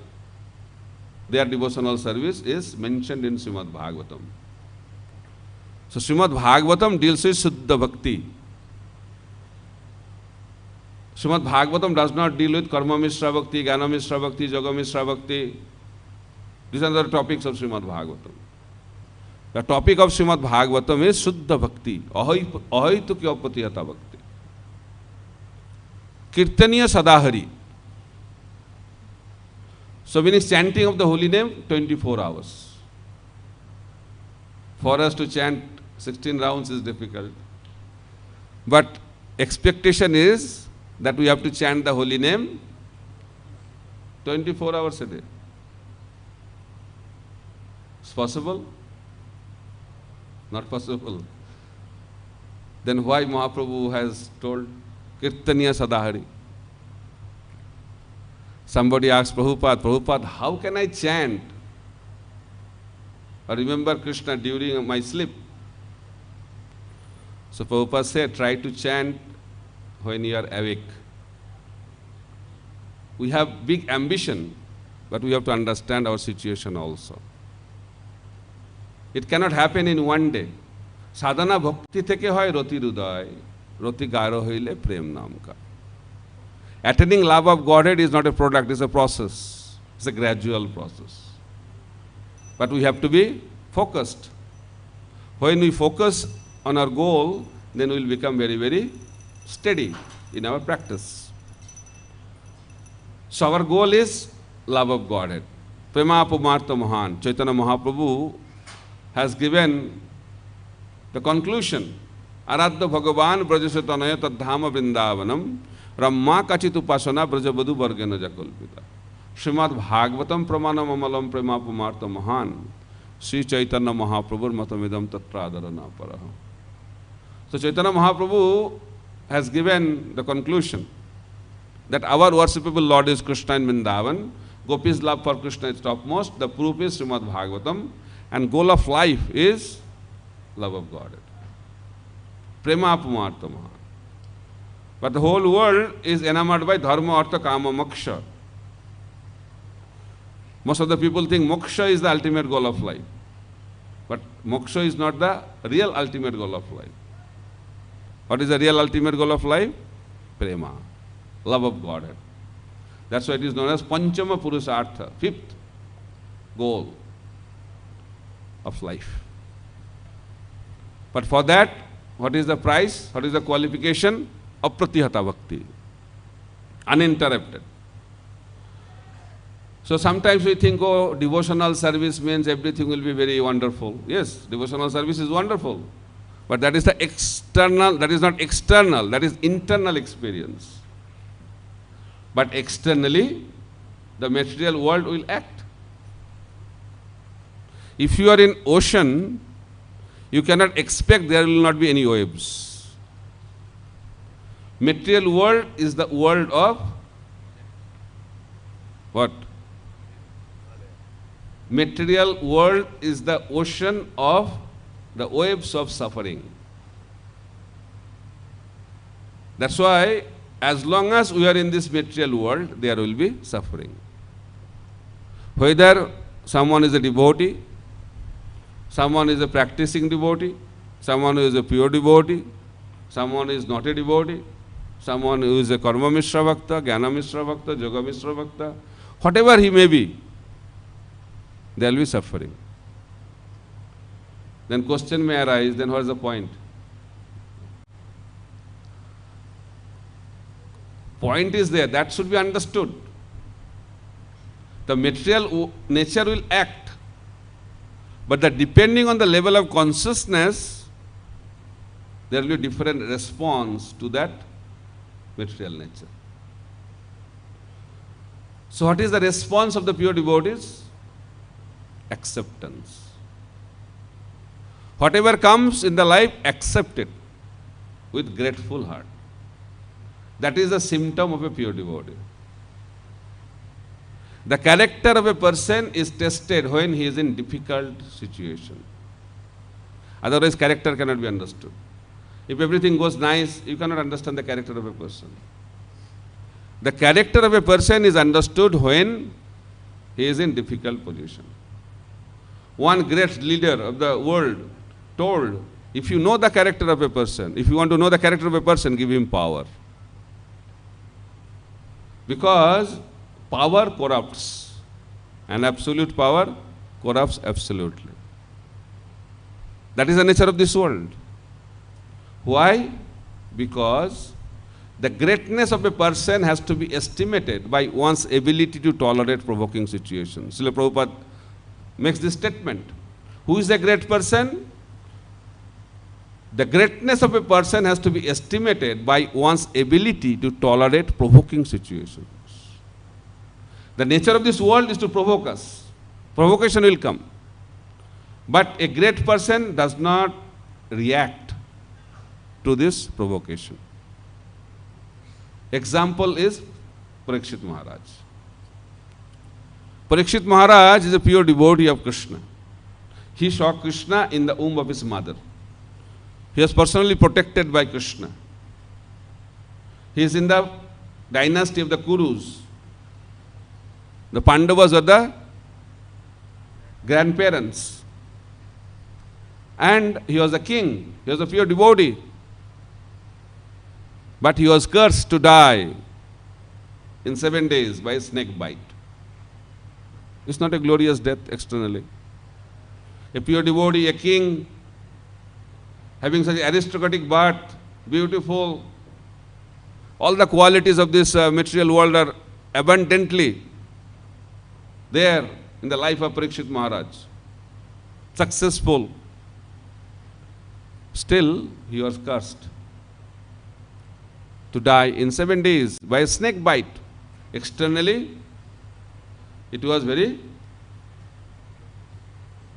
their devotional service is mentioned in Srimad Bhagavatam. So Srimad Bhagavatam deals with Shuddha Bhakti. Srimad Bhagavatam does not deal with Karma Mishra Bhakti, Jnana Mishra Bhakti, Yoga Mishra Bhakti. These are the topics of Srimad Bhagavatam. The topic of Srimad Bhagavatam is Shuddha Bhakti, Ahaitukya Apatihata Bhakti. Kirtaniya Sadahari. So meaning chanting of the holy name 24 hours. For us to chant 16 rounds is difficult. But expectation is that we have to chant the holy name 24 hours a day. It's possible? Not possible. Then why Mahaprabhu has told Kirtaniya Sadahari? Somebody asked Prabhupada, how can I chant or remember Krishna during my sleep? So Prabhupada said, try to chant when you are awake. We have big ambition, but we have to understand our situation also. It cannot happen in one day. Sadhana bhakti theke hoy roti hriday, roti garo hoile prem naam ka. Attaining love of Godhead is not a product, it's a process. It's a gradual process. But we have to be focused. When we focus on our goal, then we will become very, very steady in our practice. So our goal is love of Godhead. Prema Pumartha Mahan, Chaitanya Mahaprabhu has given the conclusion. Aradha Bhagavan Brajasatanaya Tadhama Vrindavanam Ramma Kachit Upasana Brajabadu Vargana Jakalpita. Srimad Bhagavatam Pramanam Amalam Prema Pumartha Mahan Sri Chaitanya Mahaprabhu Matamidam Tatradharana Paraha. So Chaitanya Mahaprabhu has given the conclusion that our worshipable Lord is Krishna in Vrindavan. Gopi's love for Krishna is topmost. The proof is Srimad Bhagavatam. And goal of life is love of God. Prema Pumartha Mahan. But the whole world is enamored by Dharma, Artha, Kama, Moksha. Most of the people think moksha is the ultimate goal of life. But moksha is not the real ultimate goal of life. What is the real ultimate goal of life? Prema, love of Godhead. That's why it is known as Panchama Purusartha, fifth goal of life. But for that, what is the price? What is the qualification? Apratihata Bhakti, uninterrupted. So sometimes we think, oh, devotional service means everything will be very wonderful. Yes, devotional service is wonderful. But that is the external, that is not external, that is internal experience. But externally, the material world will act. If you are in ocean, you cannot expect there will not be any waves. Material world is the world of what? Material world is the ocean of the waves of suffering. That's why as long as we are in this material world, there will be suffering. Whether someone is a devotee, someone is a practicing devotee, someone who is a pure devotee, someone is not a devotee, someone who is a karma mishra bhakta, jnana mishra bhakta, yoga mishra bhakta, whatever he may be, there will be suffering. Then question may arise, then what is the point? Point is there, that should be understood. The material nature will act, but depending on the level of consciousness, there will be different response to that material nature. So what is the response of the pure devotees? Acceptance. Whatever comes in the life, accept it with grateful heart. That is a symptom of a pure devotee. The character of a person is tested when he is in difficult situation. Otherwise, character cannot be understood. If everything goes nice, you cannot understand the character of a person. The character of a person is understood when he is in difficult position. One great leader of the world told, if you know the character of a person, if you want to know the character of a person, give him power. Because power corrupts, and absolute power corrupts absolutely. That is the nature of this world. Why? Because the greatness of a person has to be estimated by one's ability to tolerate provoking situations. Srila Prabhupada makes this statement. Who is a great person? The greatness of a person has to be estimated by one's ability to tolerate provoking situations. The nature of this world is to provoke us. Provocation will come. But a great person does not react to this provocation. Example is Parikshit Maharaj. Parikshit Maharaj is a pure devotee of Krishna. He saw Krishna in the womb of his mother. He was personally protected by Krishna. He is in the dynasty of the Kurus. The Pandavas were the grandparents. And he was a king. He was a pure devotee. But he was cursed to die in 7 days by a snake bite. It's not a glorious death externally. A pure devotee, a king, having such aristocratic birth, beautiful, all the qualities of this material world are abundantly there in the life of Parikshit Maharaj. Successful. Still, he was cursed to die in 7 days by a snake bite. Externally, it was very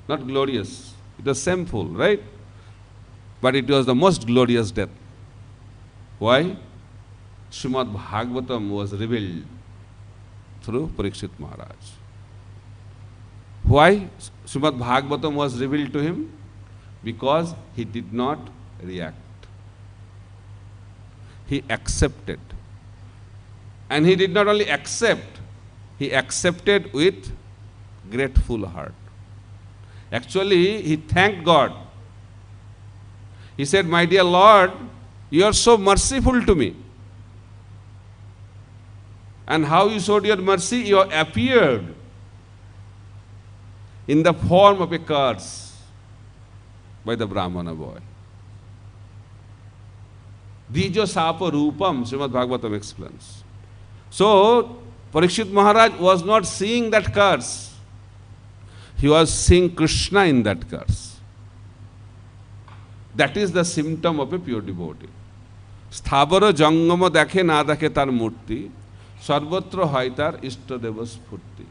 not glorious. It was shameful, right? But it was the most glorious death. Why? Srimad Bhagavatam was revealed through Parikshit Maharaj. Why Srimad Bhagavatam was revealed to him? Because he did not react. He accepted. And he did not only accept, he accepted with grateful heart. Actually, he thanked God. He said, my dear Lord, you are so merciful to me. And how you showed your mercy? You appeared in the form of a curse by the Brahmana boy. Dijo Sapa Rupam, Srimad Bhagavatam explains. So, Parikshit Maharaj was not seeing that curse. He was seeing Krishna in that curse. That is the symptom of a pure devotee. Sthabara jangama dekhe na dekhe tar murti, sarvatra hoy tar ishtadeva spurti.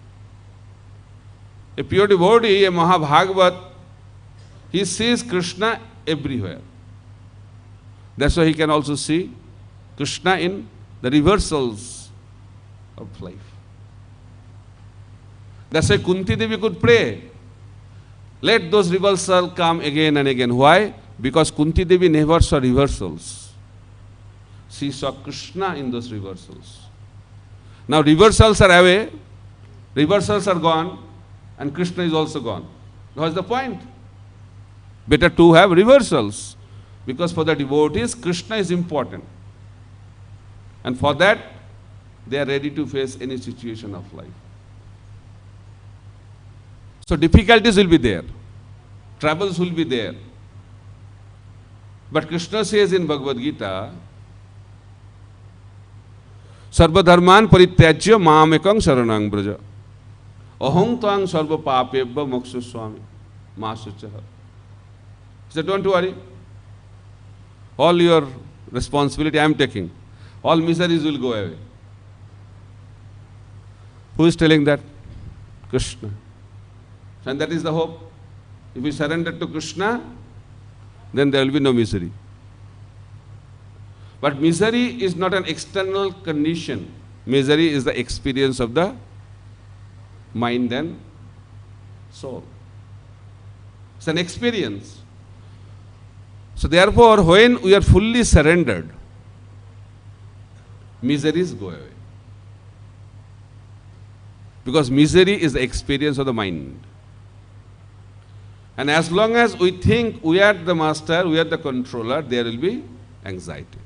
A pure devotee, a Mahabhagavat, he sees Krishna everywhere. That's why he can also see Krishna in the reversals of life. That's why Kunti Devi could pray, let those reversals come again and again. Why? Because Kunti Devi never saw reversals. She saw Krishna in those reversals. Now reversals are away, reversals are gone, and Krishna is also gone. What's the point? Better to have reversals. Because for the devotees, Krishna is important. And for that, they are ready to face any situation of life. So difficulties will be there. Troubles will be there. But Krishna says in Bhagavad Gita, Sarva dharman parityajya mamekang saranang braja. Aham tvang sarva papebha moksha swami masuchaha. He said, don't worry. All your responsibility I am taking. All miseries will go away. Who is telling that? Krishna. And that is the hope. If we surrender to Krishna, then there will be no misery. But misery is not an external condition. Misery is the experience of the mind and soul. It's an experience. So therefore, when we are fully surrendered, miseries go away. Because misery is the experience of the mind. And as long as we think we are the master, we are the controller, there will be anxiety.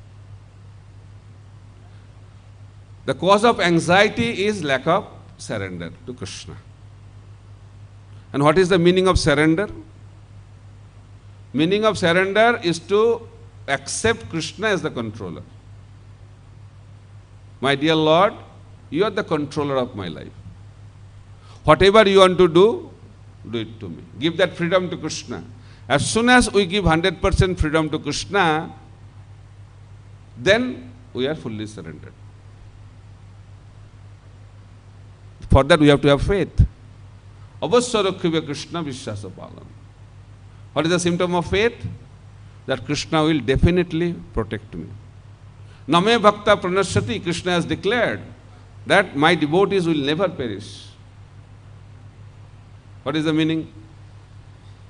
The cause of anxiety is lack of surrender to Krishna. And what is the meaning of surrender? Meaning of surrender is to accept Krishna as the controller. My dear Lord, you are the controller of my life. Whatever you want to do it to me. Give that freedom to Krishna. As soon as we give 100% freedom to Krishna, then we are fully surrendered. For that we have to have faith. Avasya rakhve Krishna vishwasa palam. What is the symptom of faith? That Krishna will definitely protect me. Name bhakta pranashyati, Krishna has declared that my devotees will never perish. What is the meaning?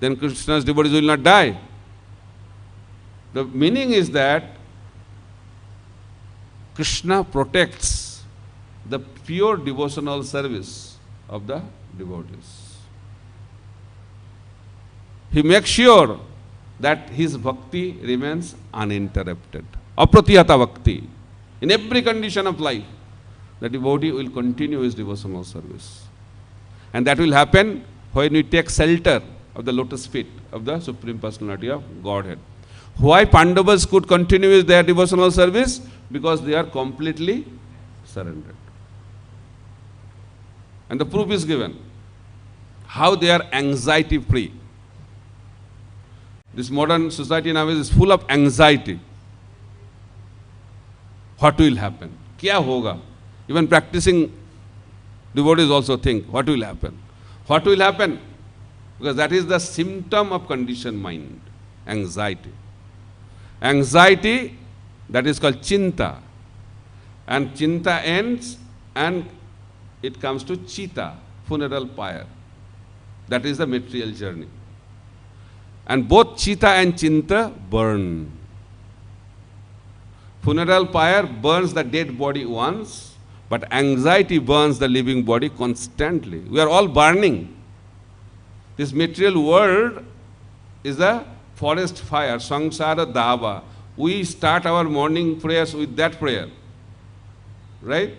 Then Krishna's devotees will not die. The meaning is that Krishna protects the pure devotional service of the devotees. He makes sure that his bhakti remains uninterrupted. Apratihata bhakti. In every condition of life, the devotee will continue his devotional service. And that will happen when we take shelter of the lotus feet of the Supreme Personality of Godhead. Why Pandavas could continue their devotional service? Because they are completely surrendered. And the proof is given. How they are anxiety free. This modern society nowadays is full of anxiety. What will happen? Kya hoga? Even practicing devotees also think, what will happen? What will happen? Because that is the symptom of conditioned mind. Anxiety. Anxiety, that is called chinta. And chinta ends and it comes to chita, funeral pyre. That is the material journey. And both chita and chinta burn. Funeral pyre burns the dead body once, but anxiety burns the living body constantly. We are all burning. This material world is a forest fire, samsara dava. We start our morning prayers with that prayer. Right?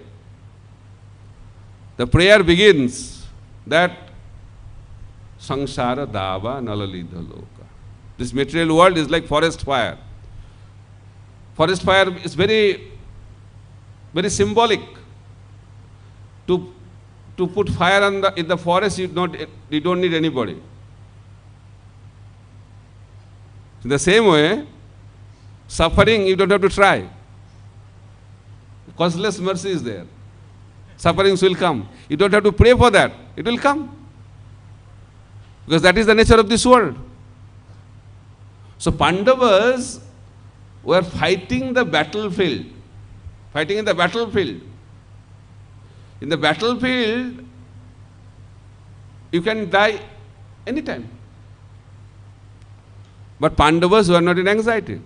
The prayer begins that samsara dava nalalidha loka. This material world is like forest fire. Forest fire is very, very symbolic. To put fire in the forest, you don't need anybody. In the same way, suffering, you don't have to try. Causeless mercy is there. Sufferings will come. You don't have to pray for that. It will come. Because that is the nature of this world. So Pandavas were fighting the battlefield. Fighting in the battlefield. In the battlefield, you can die anytime. But Pandavas were not in anxiety.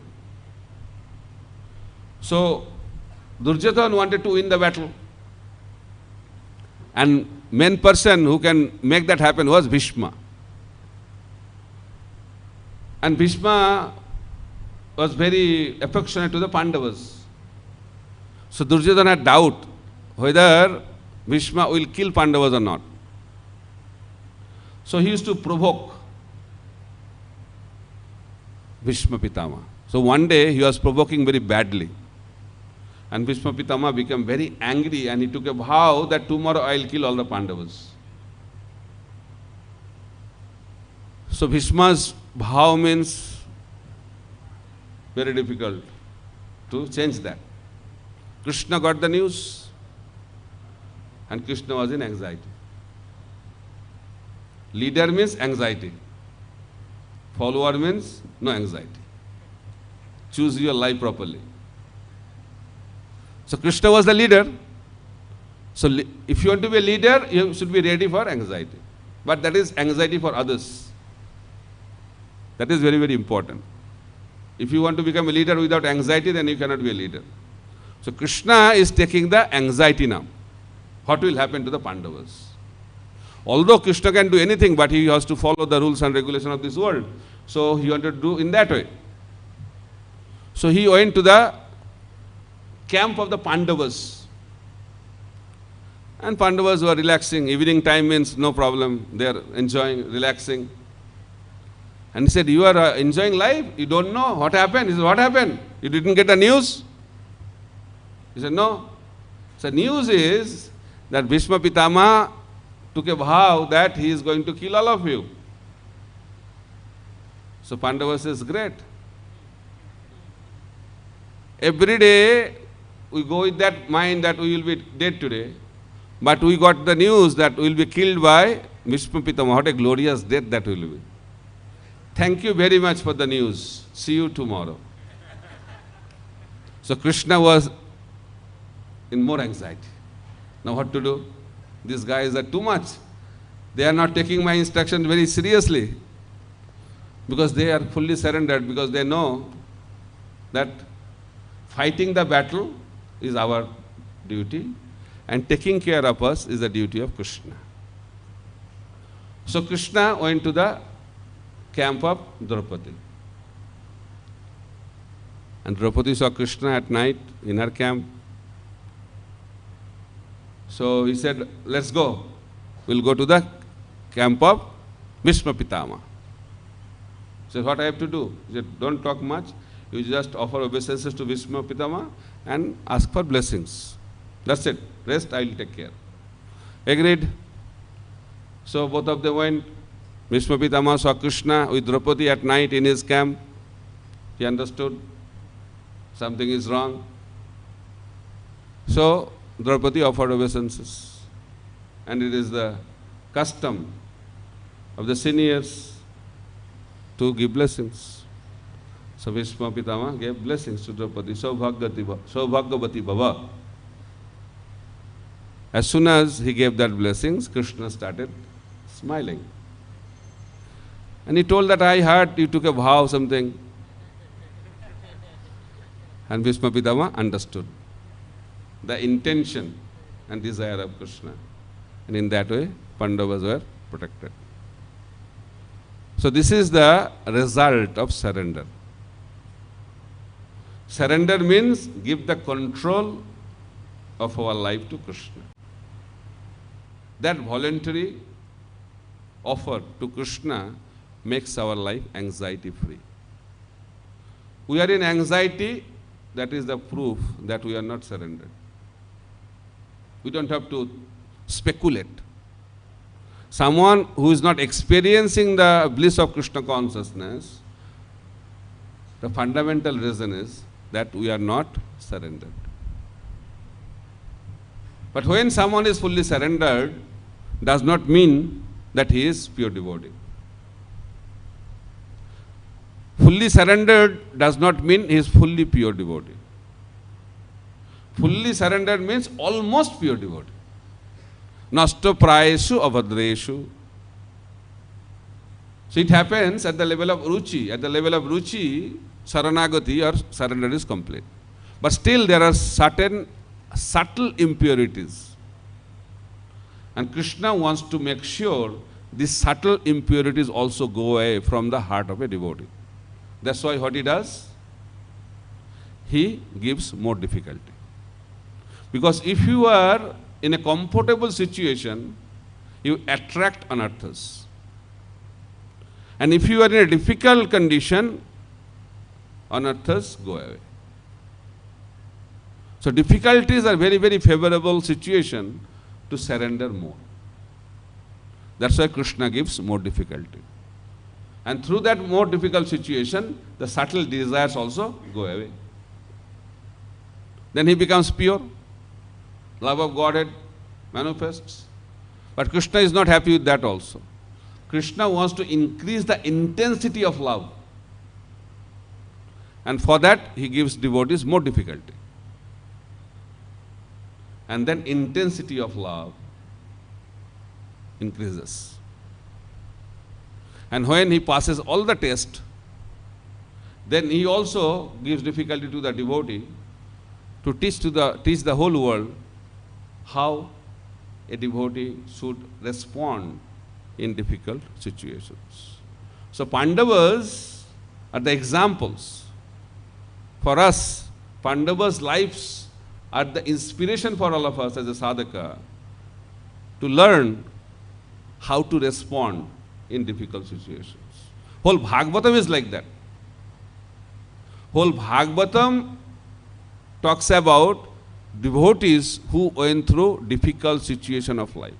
So Duryodhana wanted to win the battle. And main person who can make that happen was Bhishma. And Bhishma was very affectionate to the Pandavas. So Duryodhana had doubt whether Bhishma will kill Pandavas or not. So he used to provoke Bhishma Pitama. So one day he was provoking very badly. And Bhishma Pitama became very angry and he took a vow that tomorrow I will kill all the Pandavas. So Bhishma's vow means very difficult to change that. Krishna got the news and Krishna was in anxiety. Leader means anxiety. Follower means no anxiety. Choose your life properly. So Krishna was the leader. So if you want to be a leader, you should be ready for anxiety. But that is anxiety for others. That is very, very important. If you want to become a leader without anxiety, then you cannot be a leader. So Krishna is taking the anxiety now. What will happen to the Pandavas? Although Krishna can do anything, but he has to follow the rules and regulations of this world. So he wanted to do in that way. So he went to the camp of the Pandavas. And Pandavas were relaxing. Evening time means no problem. They are enjoying, relaxing. And he said, you are enjoying life? You don't know what happened? He said, what happened? You didn't get the news? He said, no. So news is that Bhishma Pitama took a vow that he is going to kill all of you. So Pandava says, great. Every day we go with that mind that we will be dead today, but we got the news that we will be killed by Bhishma Pitama. What a glorious death that will be. Thank you very much for the news. See you tomorrow. So Krishna was in more anxiety. Now what to do? These guys are too much. They are not taking my instructions very seriously because they are fully surrendered, because they know that fighting the battle is our duty and taking care of us is the duty of Krishna. So Krishna went to the camp of Draupadi. And Draupadi saw Krishna at night in her camp. So he said, let's go. We'll go to the camp of Bhishma Pitama. He said, what I have to do? He said, don't talk much. You just offer obeisances to Bhishma Pitama and ask for blessings. That's it. Rest I will take care. Agreed. So both of them went. Bhishma Pitama saw Krishna with Draupadi at night in his camp. He understood something is wrong. So Draupadi offered obeisances. And it is the custom of the seniors to give blessings. So Bhishma Pitama gave blessings to Draupadi. Saubhagavati Bhava. As soon as he gave that blessings, Krishna started smiling. And he told that I heard you took a vow, something. And Bhishma Pitama understood the intention and desire of Krishna. And in that way, Pandavas were protected. So this is the result of surrender. Surrender means give the control of our life to Krishna. That voluntary offer to Krishna makes our life anxiety free. We are in anxiety, that is the proof that we are not surrendered. We don't have to speculate. Someone who is not experiencing the bliss of Krishna consciousness, the fundamental reason is that we are not surrendered. But when someone is fully surrendered, does not mean that he is pure devotee. Fully surrendered does not mean he is fully pure devotee. Fully surrendered means almost pure devotee. Nasta prayeshu avadreshu. So it happens at the level of ruchi. At the level of ruchi, saranagati or surrender is complete. But still there are certain subtle impurities. And Krishna wants to make sure these subtle impurities also go away from the heart of a devotee. That's why what he does? He gives more difficulty. Because if you are in a comfortable situation, you attract unearthers. And if you are in a difficult condition, unearthers go away. So difficulties are very, very favorable situation to surrender more. That's why Krishna gives more difficulty. And through that more difficult situation, the subtle desires also go away. Then he becomes pure. Love of Godhead manifests. But Krishna is not happy with that also. Krishna wants to increase the intensity of love. And for that, he gives devotees more difficulty. And then intensity of love increases. And when he passes all the tests, then he also gives difficulty to the devotee to teach the whole world how a devotee should respond in difficult situations. So Pandavas are the examples. For us, Pandavas' lives are the inspiration for all of us as a sadhaka to learn how to respond in difficult situations. Whole Bhagavatam is like that. Whole Bhagavatam talks about devotees who went through difficult situation of life.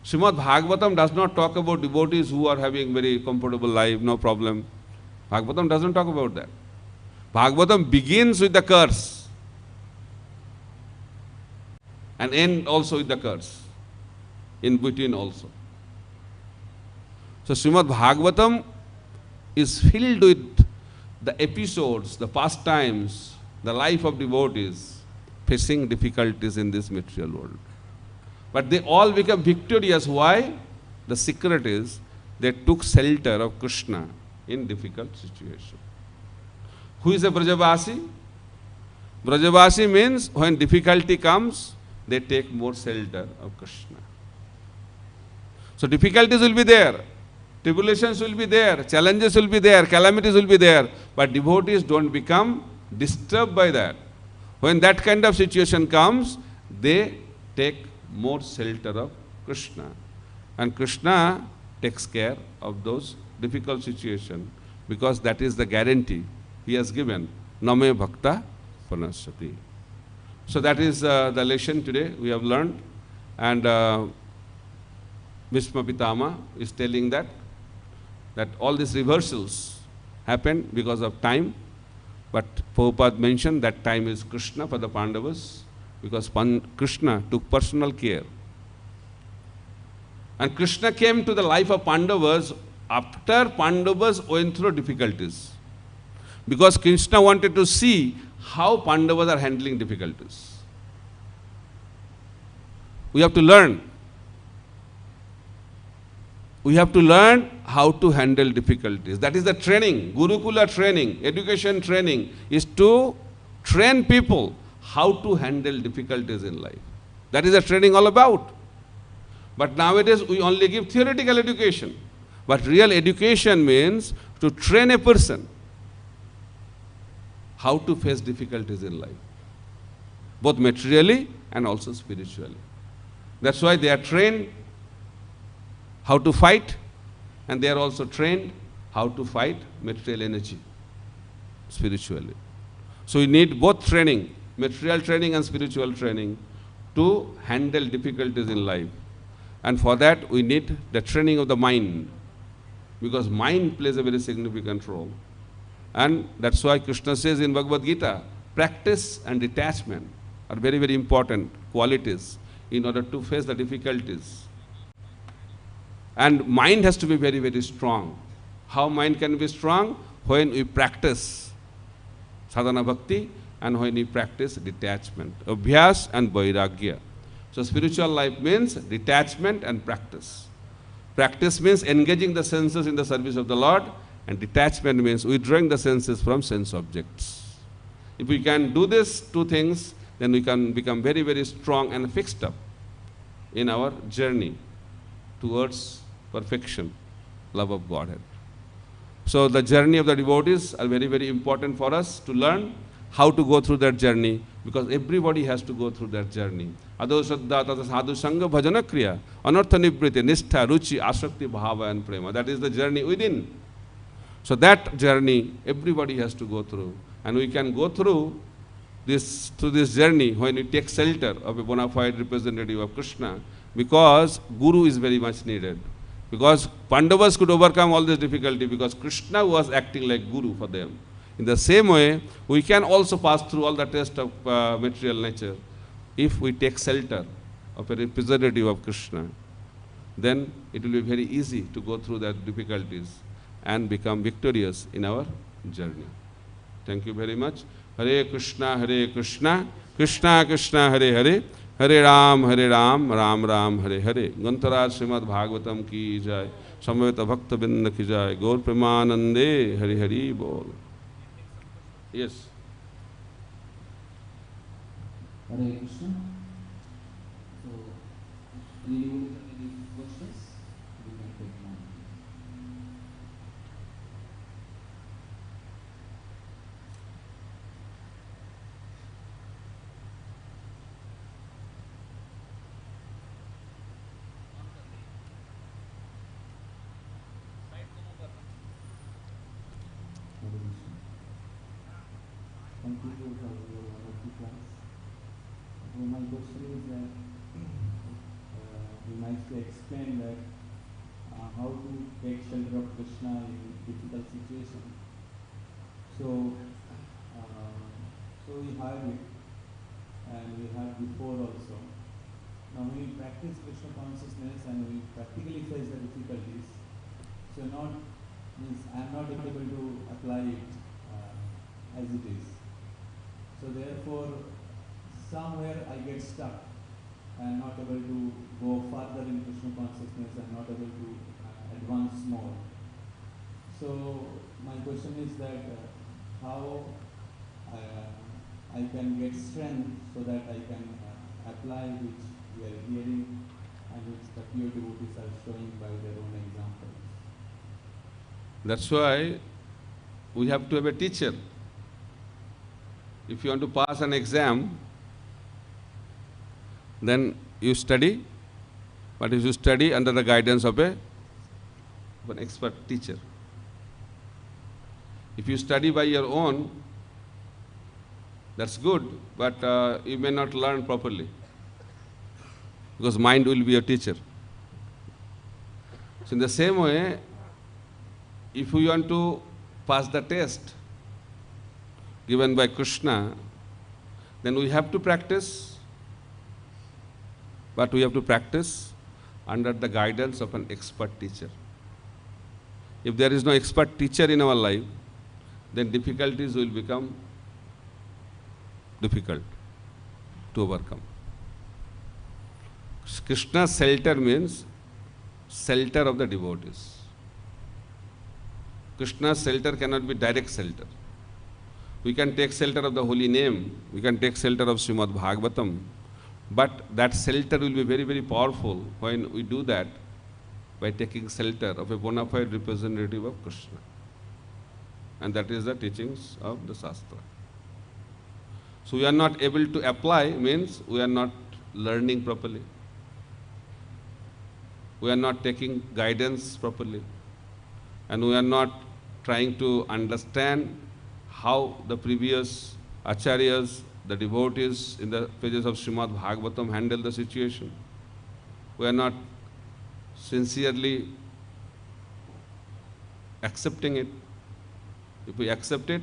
Srimad Bhagavatam does not talk about devotees who are having very comfortable life, no problem. Bhagavatam doesn't talk about that. Bhagavatam begins with the curse and end also with the curse, in between also. So Srimad Bhagavatam is filled with the episodes, the pastimes, the life of devotees facing difficulties in this material world. But they all become victorious. Why? The secret is they took shelter of Krishna in difficult situations. Who is a Brajavasi? Brajavasi means when difficulty comes, they take more shelter of Krishna. So difficulties will be there, tribulations will be there, challenges will be there, calamities will be there, but devotees don't become disturbed by that. When that kind of situation comes, they take more shelter of Krishna. And Krishna takes care of those difficult situations because that is the guarantee he has given. Name Bhakta Panasati. So that is the lesson today we have learned. And Bhishma Pitama is telling that all these reversals happen because of time. But Prabhupada mentioned that time is Krishna for the Pandavas because Krishna took personal care. And Krishna came to the life of Pandavas after Pandavas went through difficulties. Because Krishna wanted to see how Pandavas are handling difficulties. We have to learn. We have to learn how to handle difficulties. That is the training, Gurukula training, education training, is to train people how to handle difficulties in life. That is the training all about. But nowadays we only give theoretical education. But real education means to train a person how to face difficulties in life, both materially and also spiritually. That's why they are trained how to fight, and they are also trained how to fight material energy spiritually. So we need both training, material training and spiritual training, to handle difficulties in life. And for that, we need the training of the mind, because mind plays a very significant role. And that's why Krishna says in Bhagavad Gita, practice and detachment are very, very important qualities in order to face the difficulties. And mind has to be very, very strong. How mind can be strong? When we practice sadhana bhakti and when we practice detachment, abhyas and vairagya. So spiritual life means detachment and practice. Practice means engaging the senses in the service of the Lord, and detachment means withdrawing the senses from sense objects. If we can do these two things, then we can become very, very strong and fixed up in our journey towards perfection, love of Godhead. So the journey of the devotees are very, very important for us to learn how to go through that journey, because everybody has to go through that journey. Ado Shraddha Tata Sadhu Sangha Bhajana Kriya, Anartha Nibriti, Nishtha, Ruchi, Asakti, Bhava and Prema. That is the journey within. So that journey everybody has to go through. And we can go through this journey when we take shelter of a bona fide representative of Krishna, because Guru is very much needed. Because Pandavas could overcome all this difficulty because Krishna was acting like Guru for them. In the same way, we can also pass through all the tests of material nature if we take shelter of a representative of Krishna. Then it will be very easy to go through the difficulties and become victorious in our journey. Thank you very much. Hare Krishna, Krishna Krishna, Hare Hare, Hare Ram, Ram Ram, Hare Hare. Gantharaj Srimad Bhagavatam ki jai, Samveta Bhakta Binda ki jai, Gaur Premanande, Hare Hare Bol. Yes. Hare Krishna. So, any questions? We can take one. Thank you for your wonderful class. So my question is that you nicely explained that how to take shelter of Krishna in difficult situation. So, we heard it, and we heard before also. Now when we practice Krishna consciousness and we practically face the difficulties, so I am not able to apply it as it is. So therefore, somewhere I get stuck. I am not able to go further in Krishna consciousness. I am not able to advance more. So my question is that how I can get strength so that I can apply which we are hearing and which the pure devotees are showing by their own examples. That's why we have to have a teacher. If you want to pass an exam, then you study, but if you study under the guidance of an expert teacher. If you study by your own, that's good, but you may not learn properly, because mind will be your teacher. So in the same way, if we want to pass the test given by Krishna, then we have to practice, but we have to practice under the guidance of an expert teacher. If there is no expert teacher in our life, then difficulties will become difficult to overcome. Krishna's shelter means shelter of the devotees. Krishna's shelter cannot be direct shelter. We can take shelter of the holy name, we can take shelter of Srimad Bhagavatam, but that shelter will be very, very powerful when we do that by taking shelter of a bona fide representative of Krishna. And that is the teachings of the Shastra. So we are not able to apply means we are not learning properly. We are not taking guidance properly. And we are not trying to understand how the previous acharyas the devotees in the pages of Srimad Bhagavatam handle the situation. We are not sincerely accepting it. If we accept it,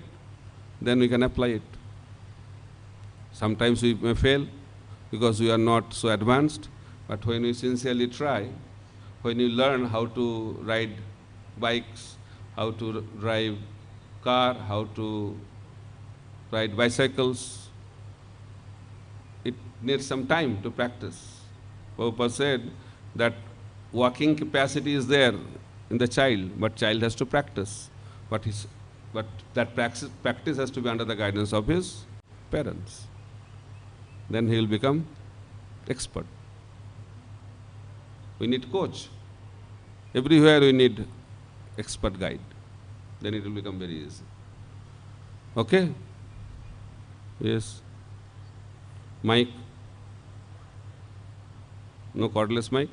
then we can apply it. Sometimes we may fail because we are not so advanced, but when we sincerely try, when you learn how to ride bikes, how to drive car, how to ride bicycles, it needs some time to practice. Prabhupada said that walking capacity is there in the child, but child has to practice. But that practice has to be under the guidance of his parents. Then he will become expert. We need coach. Everywhere we need expert guide. Then it will become very easy. Okay? Yes. Mic? No cordless mic?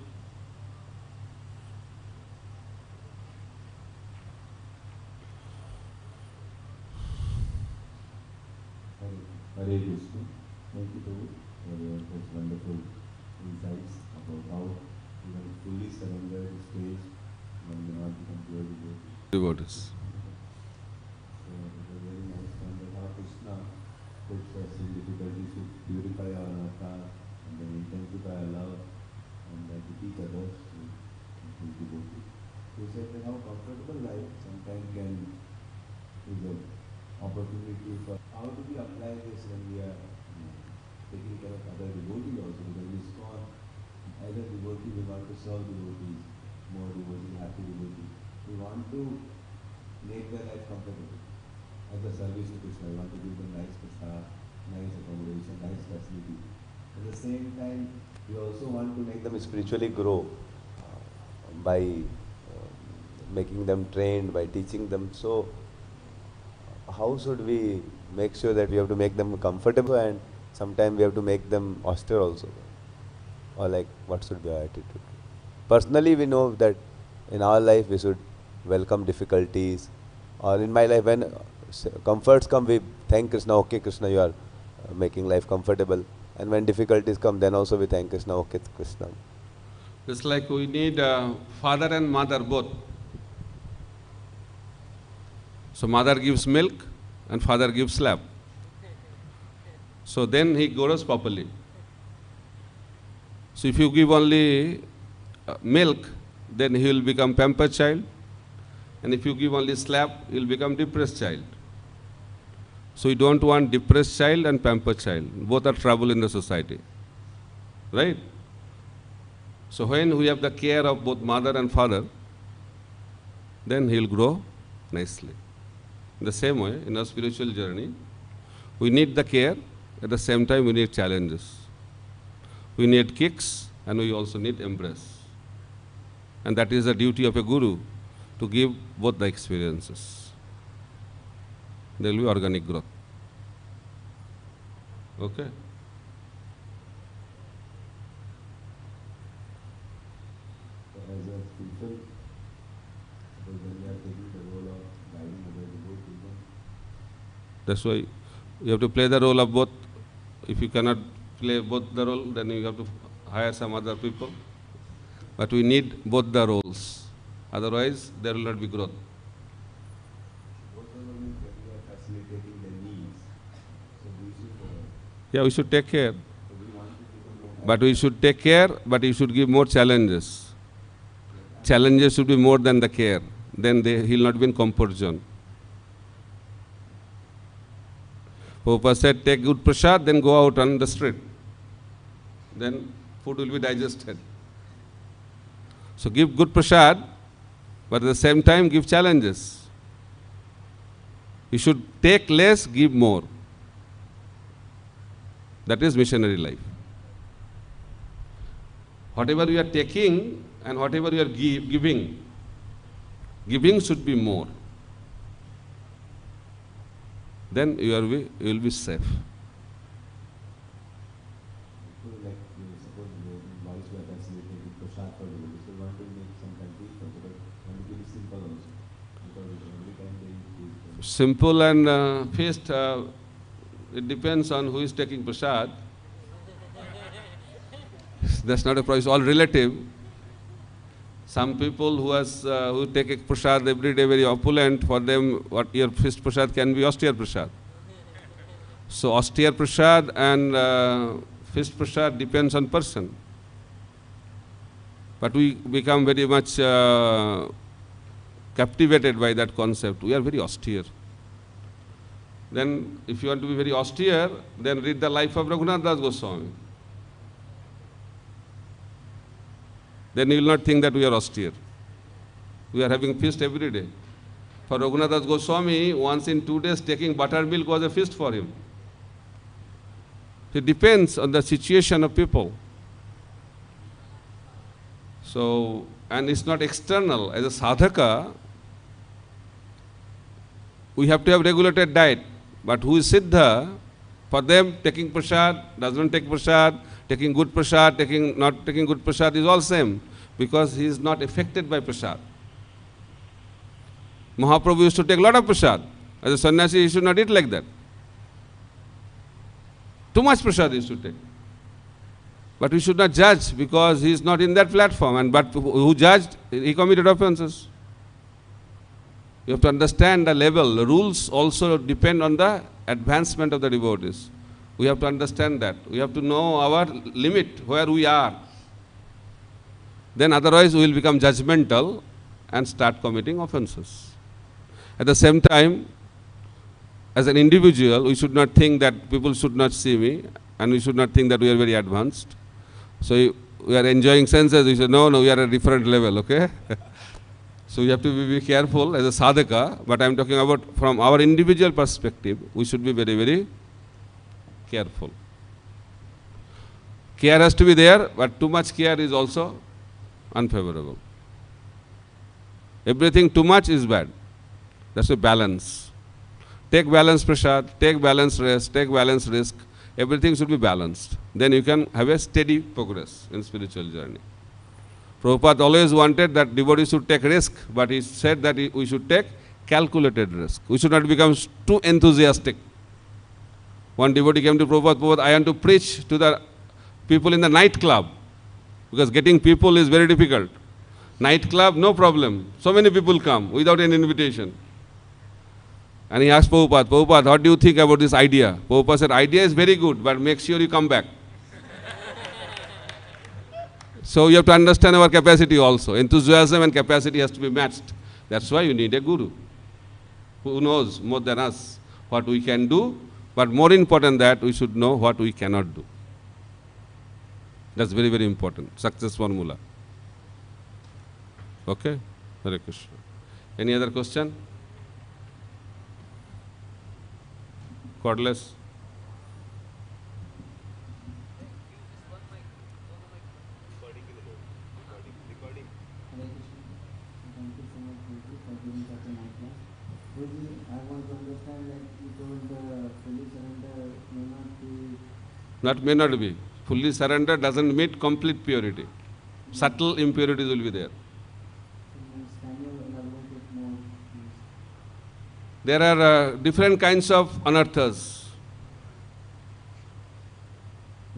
Hare Krishna. Thank you for your most wonderful insights about how you can fully surrender the stage when you not become pure devotee. Devotees. So it was very nice to understand how Krishna puts us in difficulties to purify our avatars and then intensify our love and then to teach others to be devotees. So you said that how comfortable life sometimes can is an opportunity for how do we apply this when we are taking care of other devotees also, because in ISKCON, as a devotee we want to serve devotees, more devotees, happy devotees. We want to make their life comfortable. As a service to Krishna, we want to give them nice prasad, nice accommodation, nice facility. At the same time, we also want to make them spiritually grow by making them trained, by teaching them. So, how should we make sure that we have to make them comfortable and sometimes we have to make them austere also? Or like, what should be our attitude? Personally, we know that in our life we should welcome difficulties. Or in my life, when comforts come, we thank Krishna, okay Krishna, you are making life comfortable. And when difficulties come, then also we thank Krishna, okay Krishna. It's like we need father and mother both. So mother gives milk and father gives slap. So then he grows properly. So if you give only milk, then he will become pampered child. And if you give only slap, he will become depressed child. So you don't want depressed child and pampered child. Both are trouble in the society. Right? So when we have the care of both mother and father, then he will grow nicely. In the same way, in our spiritual journey, we need the care, at the same time we need challenges. We need kicks and we also need embrace. And that is the duty of a guru, to give both the experiences. There will be organic growth. Okay? So as a spiritual, when we are taking the role of guiding other devotees, That's why you have to play the role of both. If you cannot play both the role, then you have to hire some other people. But we need both the roles. Otherwise, there will not be growth. both of them means that we are facilitating their needs. So we should, Yeah, we should take care. so we want to give them more. But we should take care, but you should give more challenges. Challenges should be more than the care. Then he will not be in comfort zone. Prabhupada said, take good prasad, then go out on the street. Then food will be digested. So give good prasad, but at the same time give challenges. You should take less, give more. That is missionary life. Whatever you are taking and whatever you are giving, giving should be more. Then you will be safe. So like, suppose the boys were facilitating prasad for devotees, so we want to make some countries also, but we want to give it simple also. Because every time they use Simple and feast, It depends on who is taking prasad. That's not a problem. It's all relative. Some people who take a prasad every day very opulent, for them what your feast prasad can be austere prasad. So austere prasad and feast prasad depends on person. But we become very much captivated by that concept. We are very austere. Then if you want to be very austere, then read the life of Raghunath Das Goswami. Then you will not think that we are austere. We are having feast every day. For Raghunath Das Goswami, once in 2 days taking buttermilk was a feast for him. It depends on the situation of people. So, and it's not external. As a sadhaka, we have to have regulated diet. But who is siddha, for them taking prasad, doesn't take prasad, taking good prasad, not taking good prasad is all same, because he is not affected by prasad. Mahaprabhu used to take a lot of prasad. As a sannyasi, he should not eat like that. Too much prasad he used to take. But we should not judge, because he is not in that platform. But who judged, he committed offenses. You have to understand the level. The rules also depend on the advancement of the devotees. We have to understand that. We have to know our limit, where we are. Then otherwise we will become judgmental and start committing offenses. At the same time, as an individual, we should not think that people should not see me, and we should not think that we are very advanced. So we are enjoying senses, we say, no, we are at a different level, okay? So we have to be careful as a sadhaka, but I am talking about from our individual perspective, we should be very, very careful. Care has to be there, but too much care is also unfavorable. Everything too much is bad. That's a balance. Take balanced prasad, take balanced rest, take balanced risk. Everything should be balanced. Then you can have a steady progress in spiritual journey. Prabhupada always wanted that devotees should take risk, but he said that we should take calculated risk. We should not become too enthusiastic. One devotee came to Prabhupada, I want to preach to the people in the nightclub, because getting people is very difficult. Nightclub, no problem. So many people come without an invitation. And he asked Prabhupada, what do you think about this idea? Prabhupada said, idea is very good, but make sure you come back. So you have to understand our capacity also. Enthusiasm and capacity has to be matched. That's why you need a guru who knows more than us what we can do, but more important that we should know what we cannot do. That's very, very important. Success formula. Okay? Hare Krishna. Any other question? Cordless? May not be. Fully surrender doesn't mean complete purity. Subtle impurities will be there. There are different kinds of anarthas.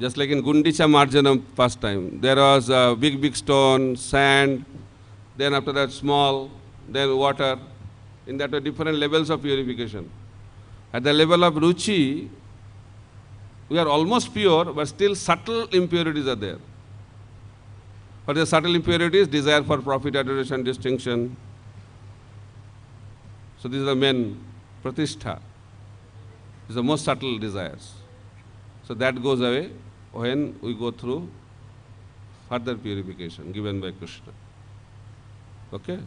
Just like in Gundicha Marjanam pastime, there was a big stone, sand, then after that small, then water. In that are different levels of purification. At the level of Ruchi, we are almost pure, but still subtle impurities are there. What are the subtle impurities? Desire for profit, adoration, distinction. So these are the main pratishtha. These are the most subtle desires. So that goes away when we go through further purification given by Krishna. Okay?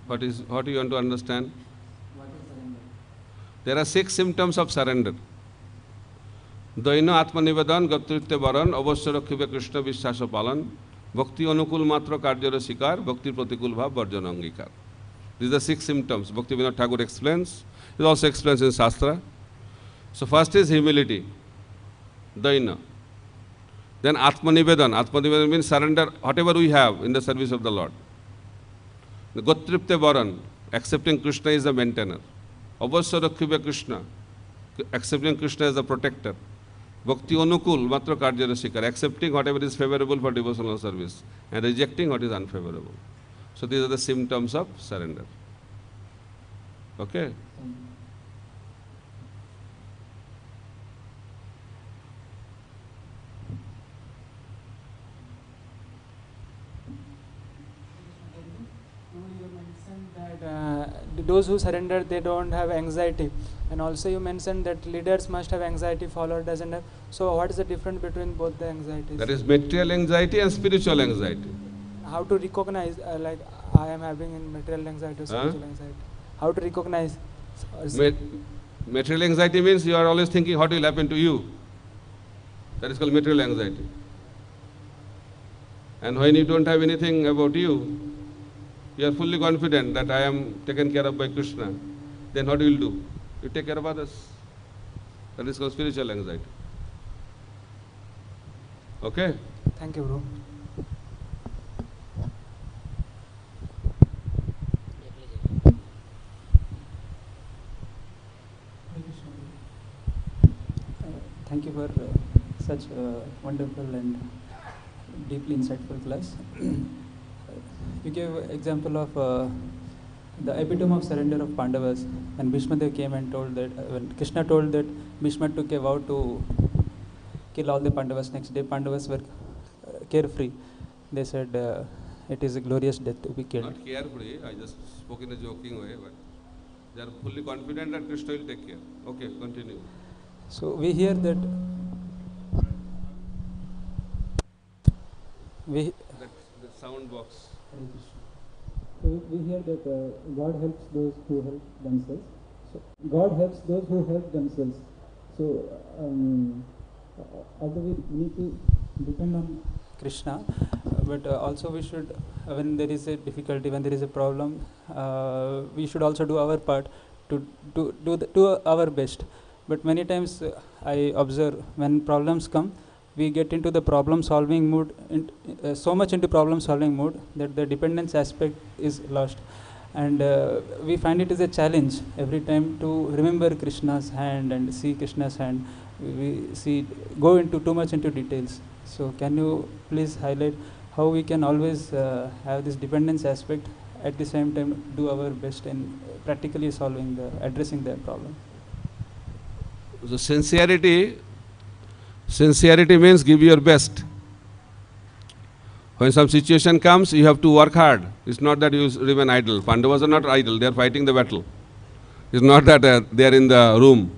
What do you want to understand? What is surrender? There are 6 symptoms of surrender. Daina Atma Nivedan, Gatritya Varan, Avasya Rakhive Krishna Vishwasa Palan, Bhakti anukul matra karyara sikar, bhakti pratikul bhav varjana angikar. These are 6 symptoms. Bhakti Vinod Thakur explains. It also explains in Shastra. So first is humility, daina. Then Atmanivedan. Atmanivedan means surrender whatever we have in the service of the Lord. The Gotripte Varan, accepting Krishna is the maintainer. Avasya Rakhibe Krishna, accepting Krishna as the protector. Bhakti Anukul, Matra Karya Rasikar, accepting whatever is favorable for devotional service and rejecting what is unfavorable. So these are the symptoms of surrender. Okay? Those who surrender, they don't have anxiety, and also you mentioned that leaders must have anxiety, follower doesn't have. So what is the difference between both the anxieties? That is material anxiety and spiritual anxiety. How to recognize, like I am having in material anxiety or spiritual anxiety? How to recognize? Material anxiety means you are always thinking what will happen to you. That is called material anxiety. And when you don't have anything about you, you are fully confident that I am taken care of by Krishna. Then what you will do? You take care of others. That is called spiritual anxiety. Okay? Thank you, bro. Thank you for such a wonderful and deeply insightful class. You gave example of the epitome of surrender of Pandavas, and Bhishma Dev came and told that when Krishna told that Bhishma took a vow to kill all the Pandavas. Next day Pandavas were carefree. They said it is a glorious death to be killed. Not carefree, I just spoke in a joking way, but they are fully confident that Krishna will take care. Okay, continue. So we hear that The sound box. So we hear that God helps those who help themselves. So God helps those who help themselves. So although we need to depend on Krishna, but also we should, when there is a difficulty, when there is a problem, we should also do our part to do our best. But many times I observe when problems come, we get into the problem solving mood, so much into problem solving mood that the dependence aspect is lost, and we find it is a challenge every time to remember Krishna's hand and see Krishna's hand. We go into too much into details. So can you please highlight how we can always have this dependence aspect, at the same time do our best in practically addressing the problem? So sincerity means give your best. When some situation comes, you have to work hard. It's not that you remain idle. Pandavas are not idle, they are fighting the battle. It's not that they are in the room.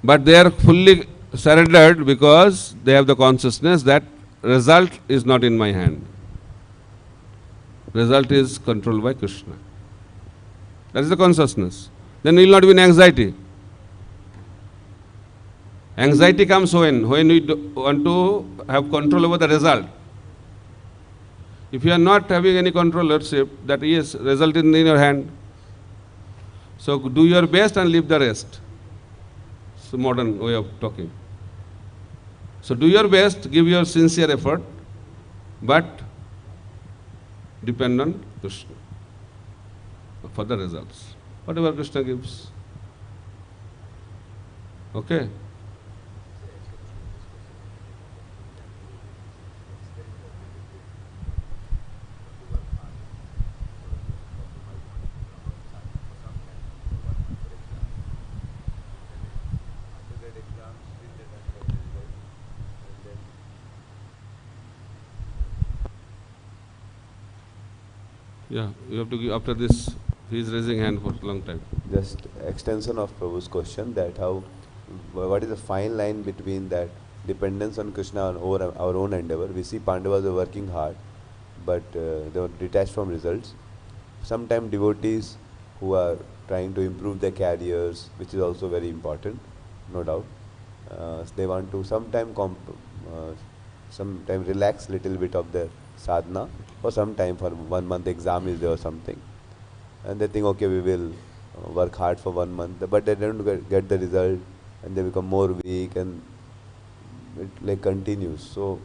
But they are fully surrendered because they have the consciousness that result is not in my hand. Result is controlled by Krishna. That is the consciousness. Then you will not be in anxiety. Anxiety comes when we want to have control over the result. If you are not having any controllership, that yes, result is in your hand. So do your best and leave the rest. It's a modern way of talking. So do your best, give your sincere effort, but depend on Krishna for the results. Whatever Krishna gives. Okay? Yeah, you have to give after this. He is raising hand for a long time. Just extension of Prabhu's question, that what is the fine line between that dependence on Krishna and over our own endeavor? We see Pandavas are working hard, but they were detached from results. Sometimes devotees who are trying to improve their careers, which is also very important, no doubt. They want to sometimes sometime relax little bit of their sadhana for some time, for 1 month exam is there or something, and they think okay we will work hard for 1 month, but they don't get the result and they become more weak and it like continues. So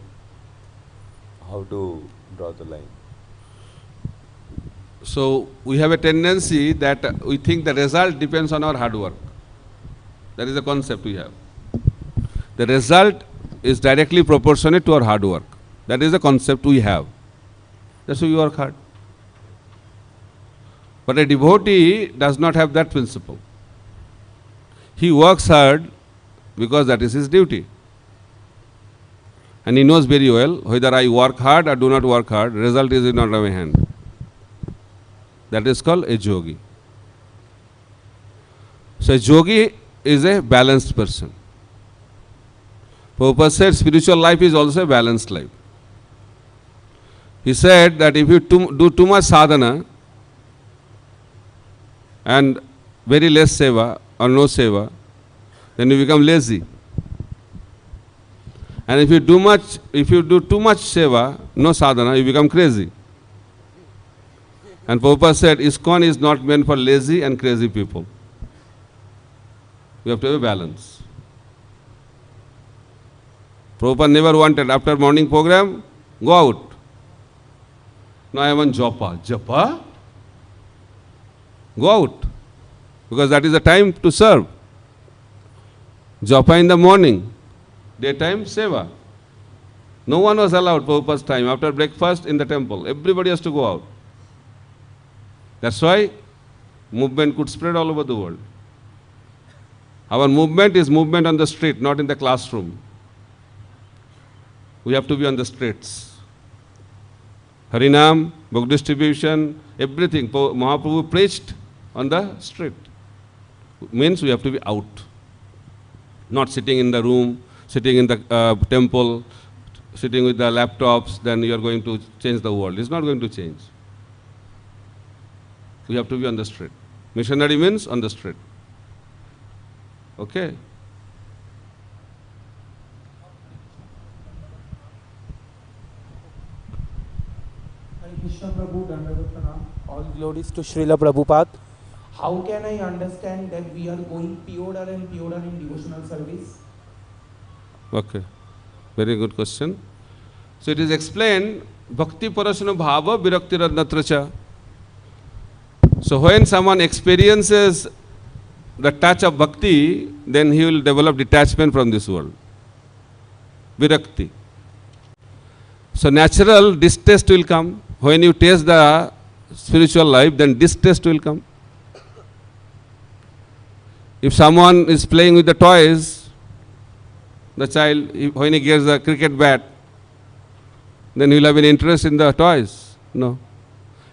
how to draw the line? So we have a tendency that we think the result depends on our hard work. That is the concept we have. The result is directly proportionate to our hard work. That is the concept we have. That's why we work hard. But a devotee does not have that principle. He works hard because that is his duty. And he knows very well whether I work hard or do not work hard, result is not in my hand. That is called a yogi. So a yogi is a balanced person. Prabhupada said spiritual life is also a balanced life. He said that if you do too much sadhana and very less seva or no seva, then you become lazy. And if you do too much seva, no sadhana, you become crazy. And Prabhupada said ISKCON is not meant for lazy and crazy people. You have to have a balance. Prabhupada never wanted after morning program, go out. No, I am on japa. Japa? Go out. Because that is the time to serve. Japa in the morning. Daytime, seva. No one was allowed Prabhupada's time. After breakfast in the temple, everybody has to go out. That's why movement could spread all over the world. Our movement is movement on the street, not in the classroom. We have to be on the streets. Harinam, book distribution, everything. Mahaprabhu preached on the street. Means we have to be out. Not sitting in the room, sitting in the temple, sitting with the laptops, then you are going to change the world. It's not going to change. We have to be on the street. Missionary means on the street. Okay? Hare Krishna Prabhu, Dandavat Pranam. All glories to Srila Prabhupada. How can I understand that we are going purer and purer in devotional service? Okay. Very good question. So it is explained, Bhakti Parasana Bhava Virakti Radnatracha. So when someone experiences the touch of bhakti, then he will develop detachment from this world. Virakti. So natural distaste will come. When you taste the spiritual life, then distaste will come. If someone is playing with the toys, the child, when he gets the cricket bat, then he will have an interest in the toys. No.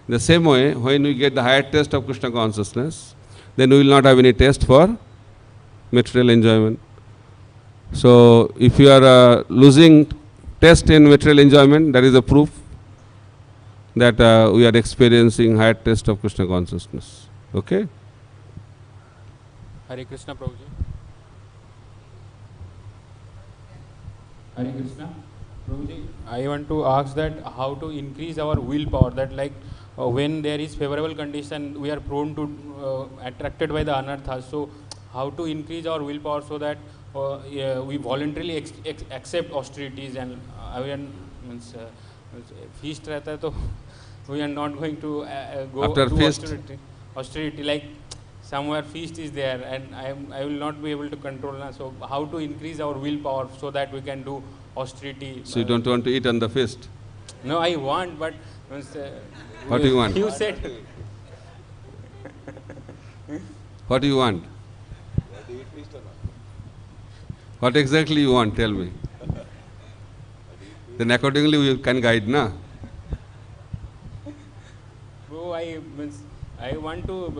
In the same way, when we get the higher taste of Krishna consciousness, then we will not have any taste for material enjoyment. So, if you are losing taste in material enjoyment, that is a proof that we are experiencing higher taste of Krishna consciousness. Okay? Hare Krishna Prabhuji. Hare Krishna. Prabhuji, I want to ask that how to increase our willpower, that like when there is favorable condition, we are prone to attracted by the anarthas. So how to increase our willpower so that we voluntarily accept austerities and feast रहता है तो we are not going to go after to feast. austerity like somewhere feast is there and I will not be able to control now. So how to increase our willpower so that we can do austerity. So you don't want to eat on the feast? No, I want, but what do you want? You said. What do you want? What exactly you want? Tell me. Then accordingly we can guide, na? Bro, I want to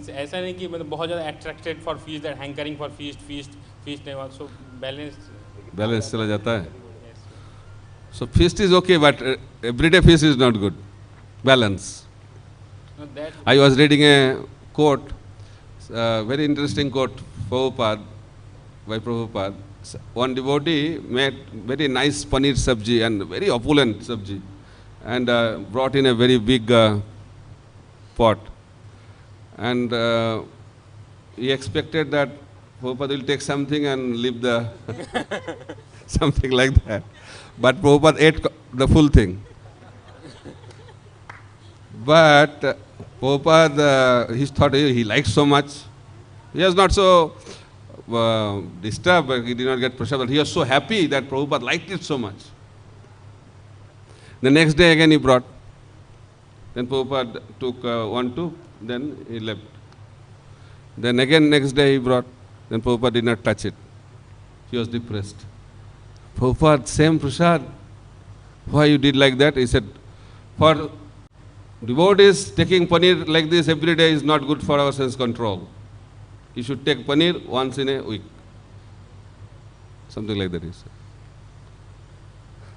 ऐसा नहीं कि मतलब बहुत ज़्यादा attracted for feast, that hankering for feast नहीं हुआ, so balance चला जाता है. So feast is okay, but everyday feast is not good. Balance. No, that I was reading a quote, very interesting quote, by Prabhupada. one devotee made very nice paneer sabji and very opulent sabji, and brought in a very big pot. And he expected that Prabhupada will take something and leave the something like that. But Prabhupada ate the full thing. But Prabhupada, he thought he liked so much. He was not so disturbed, but he did not get pressure. But he was so happy that Prabhupada liked it so much. The next day again he brought. Then Prabhupada took one, two, then he left. Then again next day he brought. Then Prabhupada did not touch it. He was depressed. Prabhupada, same prasad. Why you did like that? He said, for devotees, taking paneer like this every day is not good for our sense control. You should take paneer once in a week. Something like that he said.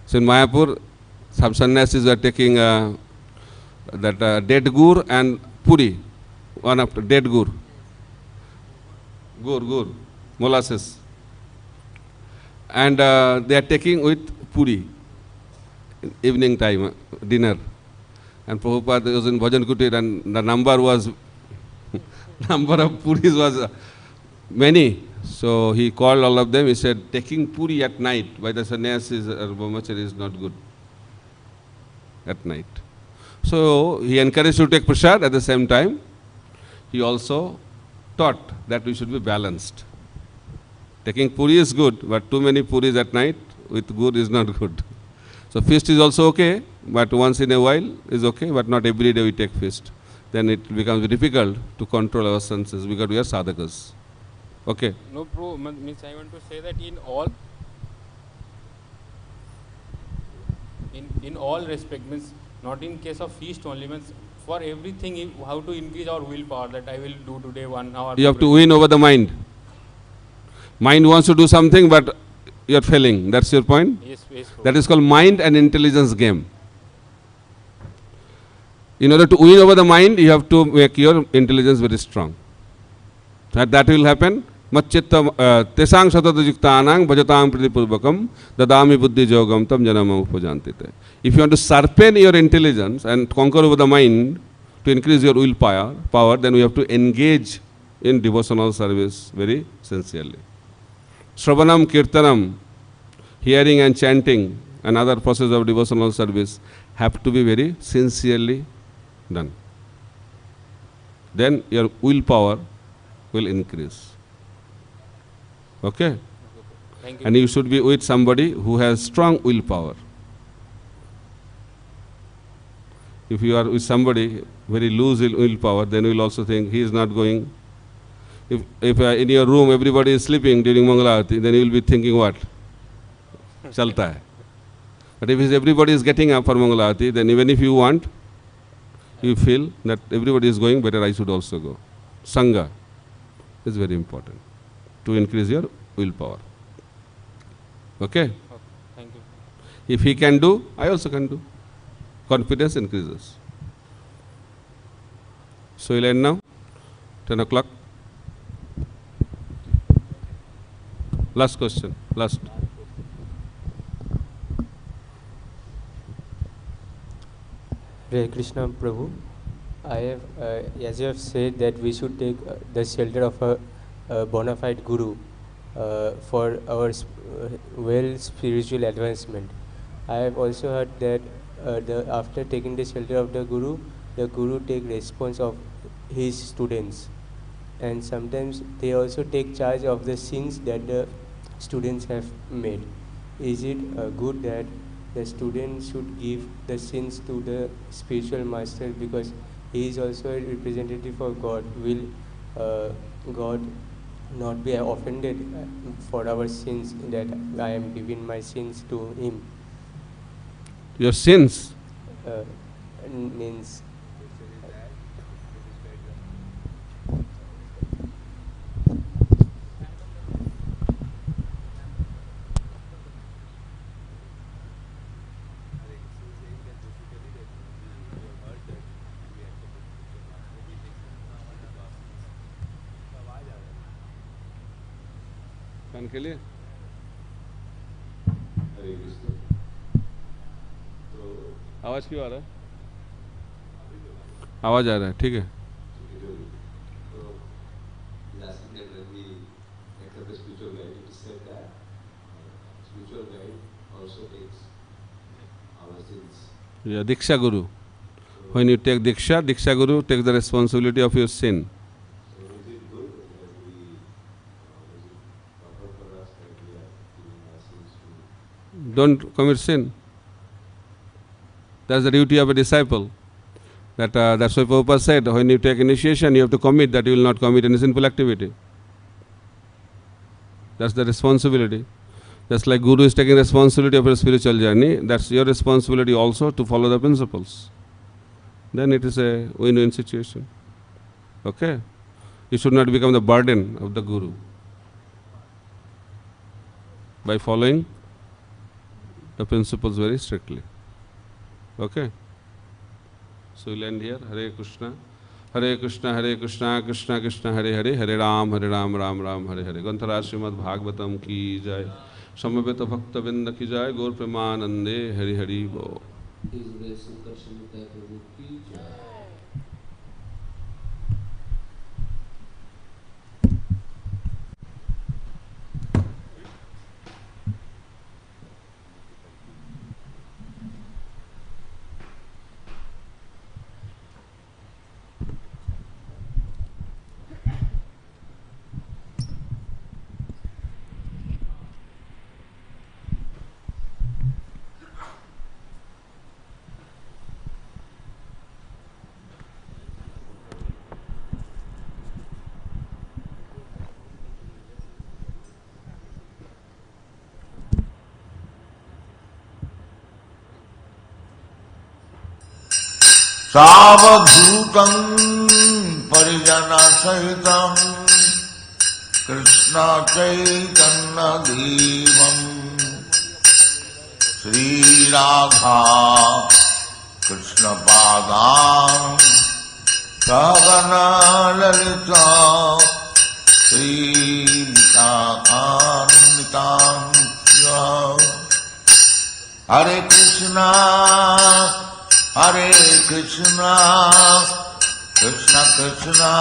So in Mayapur, some sannyasis are taking that dead gur and puri. One after dead gur. Gur, molasses. And they are taking with puri, evening time, dinner. And Prabhupada was in Bhajan Kutir, and the number of puris was many. So he called all of them. He said, taking puri at night by the sannyasis or brahmachari is not good at night. So he encouraged to take prasad. At the same time, he also taught that we should be balanced. Taking puri is good, but too many puris at night with gur is not good. So feast is also okay, but once in a while is okay, but not every day we take feast. Then it becomes difficult to control our senses because we are sadhakas. Okay. No, means I want to say that in all respect, means not in case of feast only, means for everything, how to increase our willpower, that I will do today 1 hour. You have to win over the mind. Mind wants to do something, but you are failing. That's your point? Yes. That is called mind and intelligence game. In order to win over the mind, you have to make your intelligence very strong. That will happen. Macchitta tesang satatayuktanang bhajatam pritipurvakam dadami buddhi jogam tam janama upajantite. If you want to sharpen your intelligence and conquer over the mind to increase your willpower, then we have to engage in devotional service very sincerely. Shravanam Kirtanam, hearing and chanting and other process of devotional service have to be very sincerely done. Then your willpower will increase. Okay? Thank you. And you should be with somebody who has strong willpower. If you are with somebody very loose willpower, then you will also think he is not going. If in your room everybody is sleeping during Mangalarati, then you will be thinking what? Chalta hai. But if everybody is getting up for Mangalarati, then even if you want, you feel that everybody is going, better I should also go. Sangha is very important to increase your willpower. Okay? Okay, thank you. If he can do, I also can do. Confidence increases. So we'll end now, 10 o'clock. Last question, last. Hare Krishna Prabhu, I have, as you have said, that we should take the shelter of a bona fide guru for our spiritual advancement. I have also heard that after taking the shelter of the guru take response of his students, and sometimes they also take charge of the sins that the students have made. Is it good that the student should give the sins to the spiritual master, because he is also a representative of God? Will God not be offended for our sins, that I am giving my sins to him? Your sins? Means के लिए आवाज क्यों आ रहा है? आवाज आ रहा है, ठीक है. Yeah, Diksha Guru. When you take Diksha, Diksha Guru takes the responsibility of your sin. Don't commit sin. That's the duty of a disciple. That's why Prabhupada said, when you take initiation, you have to commit that you will not commit any sinful activity. That's the responsibility. Just like Guru is taking responsibility of your spiritual journey, that's your responsibility also to follow the principles. Then it is a win-win situation. Okay? You should not become the burden of the Guru by following the principles very strictly. Okay? So we'll end here. Hare Krishna, Hare Krishna, Krishna Krishna, Hare Hare, Hare Ram, Ram Ram, Hare Hare. Granthara Srimad Bhagavatam ki jai. Samaveta Bhakta Vinda ki jai. Gaur Premanande, Hare Hare Bo. सावधूतं परिजनसहितं Krishna चैतन्यदेवं Shri Radha कृष्णपादान् सहगना Lalita श्रीविशाखान्वितान् Hare Krishna Hare Krishna, Krishna Krishna,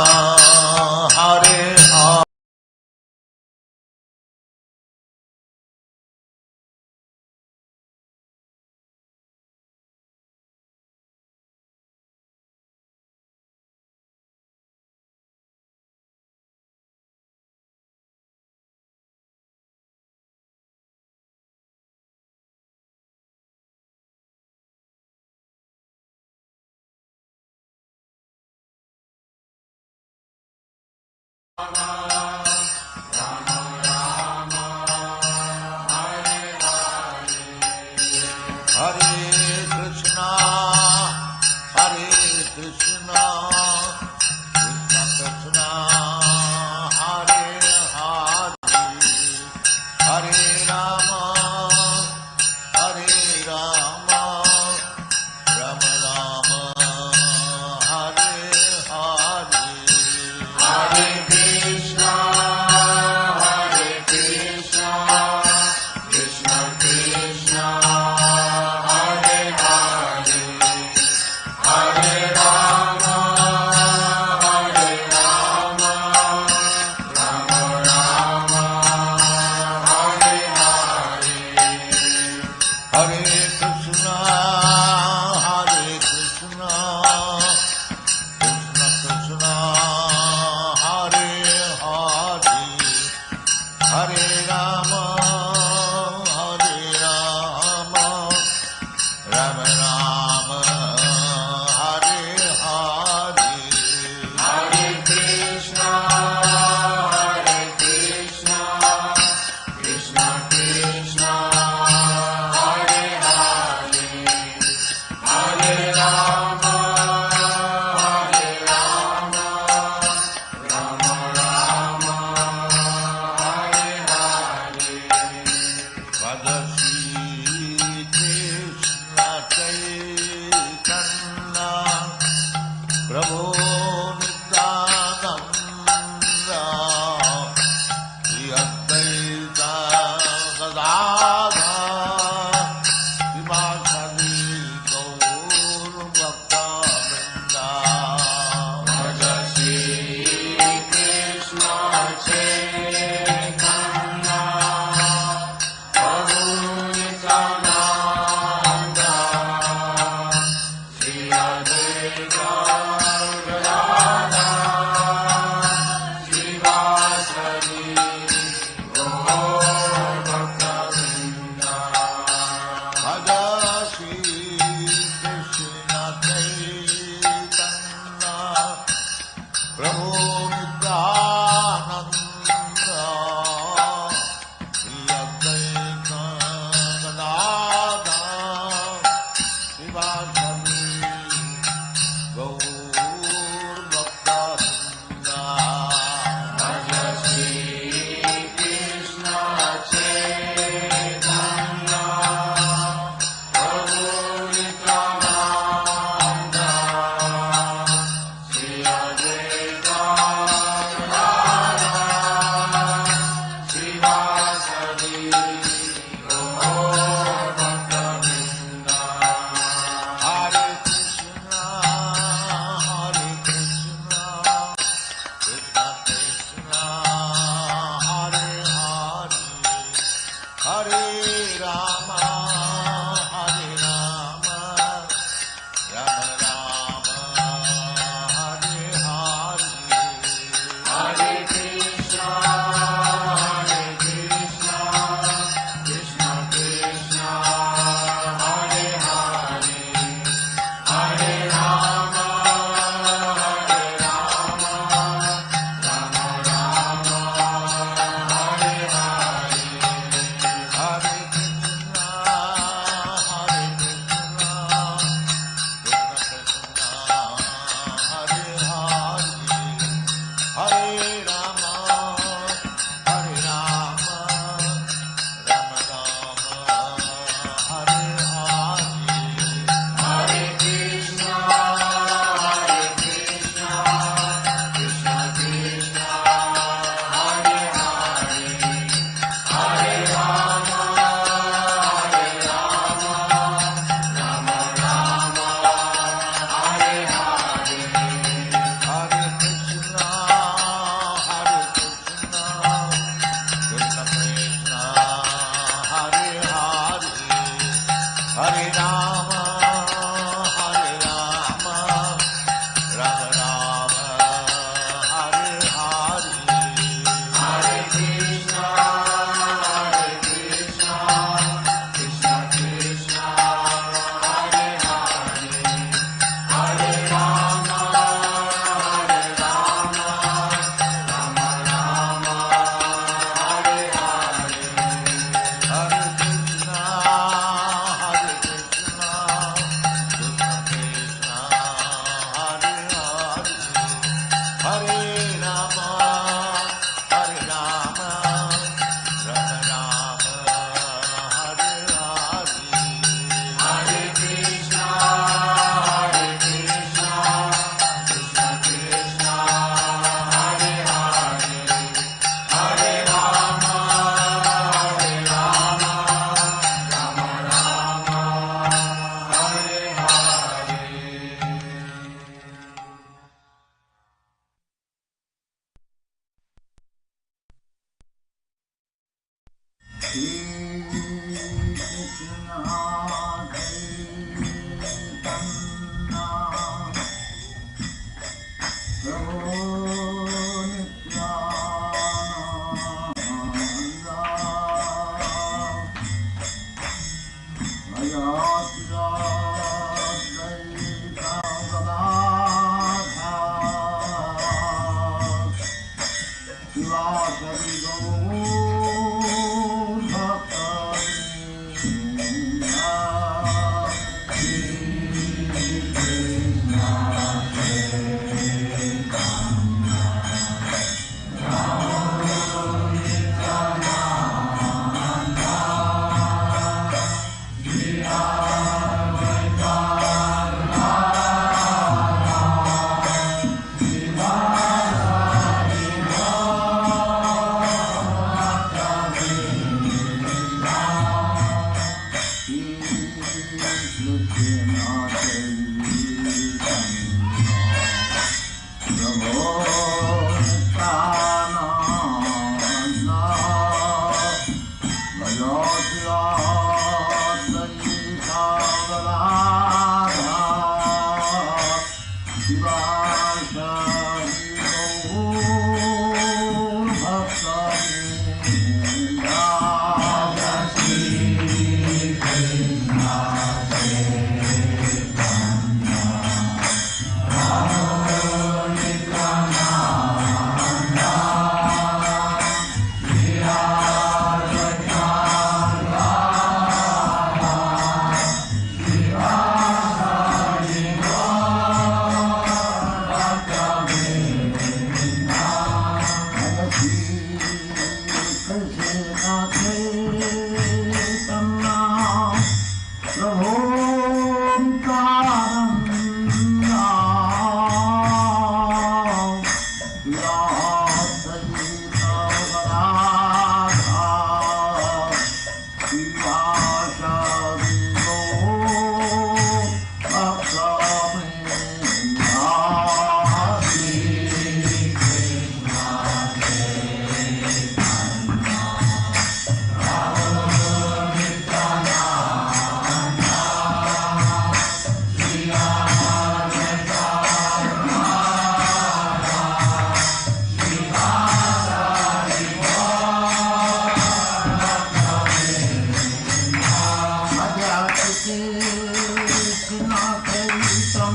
Hare Hare. Krishna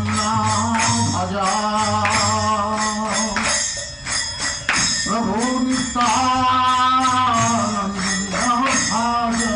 भजा प्रभु नित्यानंद भजा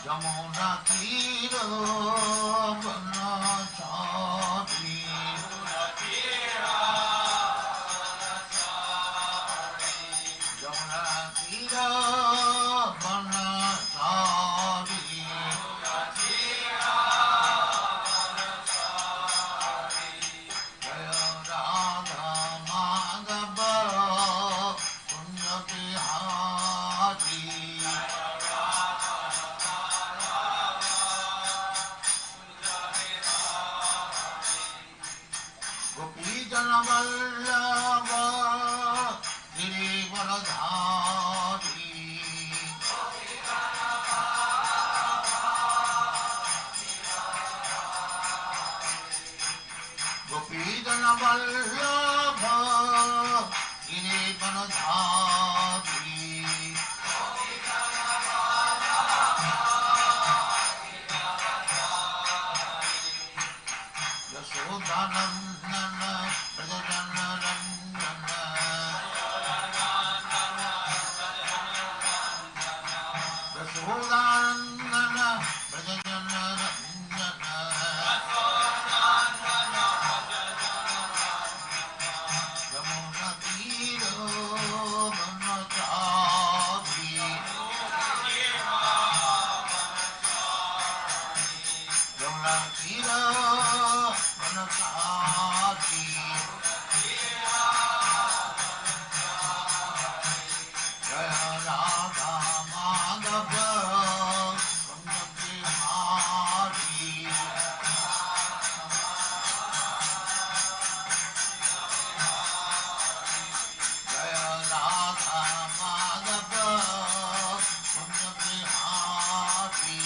Jamuna tiro bana chari. Jamuna tiro bana chari. Jaya Radha Madhava Punya Bihari. Gopijana Vallabha Girivaradhari. Gopijana Vallabha Girivaradhari. Yasodhanandana Brajajana Randana. Yasodhanandana Brajajana Randana. Yamuna Tiro Banachari. Yamuna Tiro Banachari. Jaya Radha Madhava Punya Bihari. Jaya Radha Madhava Punya Bihari.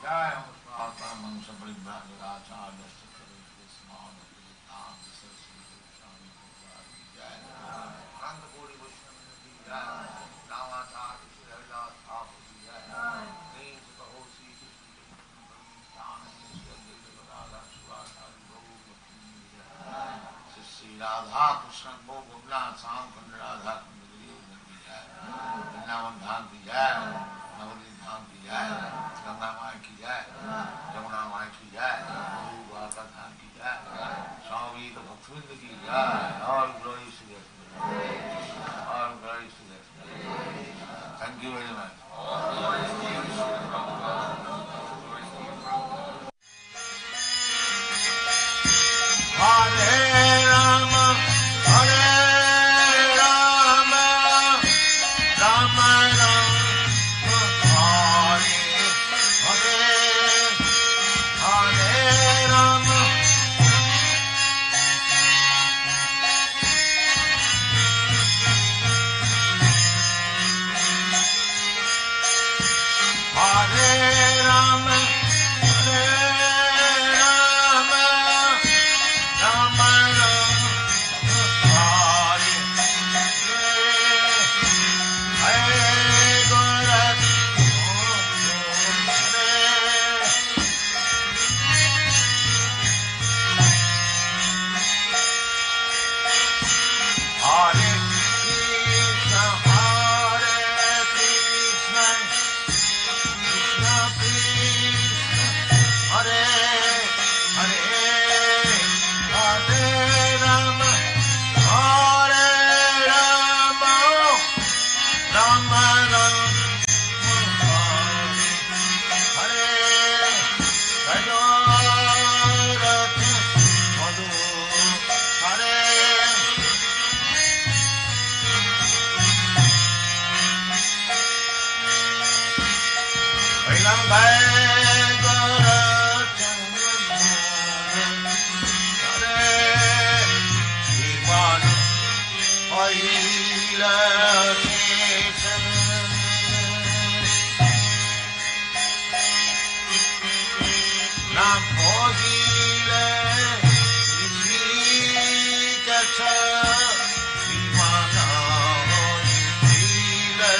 Jaya Mustapha Mansa Paribhagavacharya Sukari Srimad Bhagavatam Saraswati Goswami Prabhupada ki jai. Nanda Kori Vaishnava ki jai. Ramacharya Sri Haridas Thakur ki jai. Name Sutta Hosi Sri Radha Krishna Bhogavla Sam Khand Radha Khand Giri ki jai. Vrindavan Dham ki jai. Navadvip Dham ki jai. Ganga Mai ki jai. Jamuna Mai ki jai. Guru Dwarka Dham ki jai. Swami Bhaktivinoda ki jai. All glory to the All glory to the Thank you very much. Hare Rama, Hare Rama, Rama Rama, Hare Hare, Hare Rama. Hare Rama, Hare Rama, Rama Rama, Hare Hare, Hare Hare Krishna, Krishna Krishna, Hare Hare, Hare Rama, Hare Rama, Rama Rama, Hare Jagannath, Madhu, Hare Bailam Bhagara Hare Srimad Aila Keshan Nam Bhogile Vishikacha Srimad Aila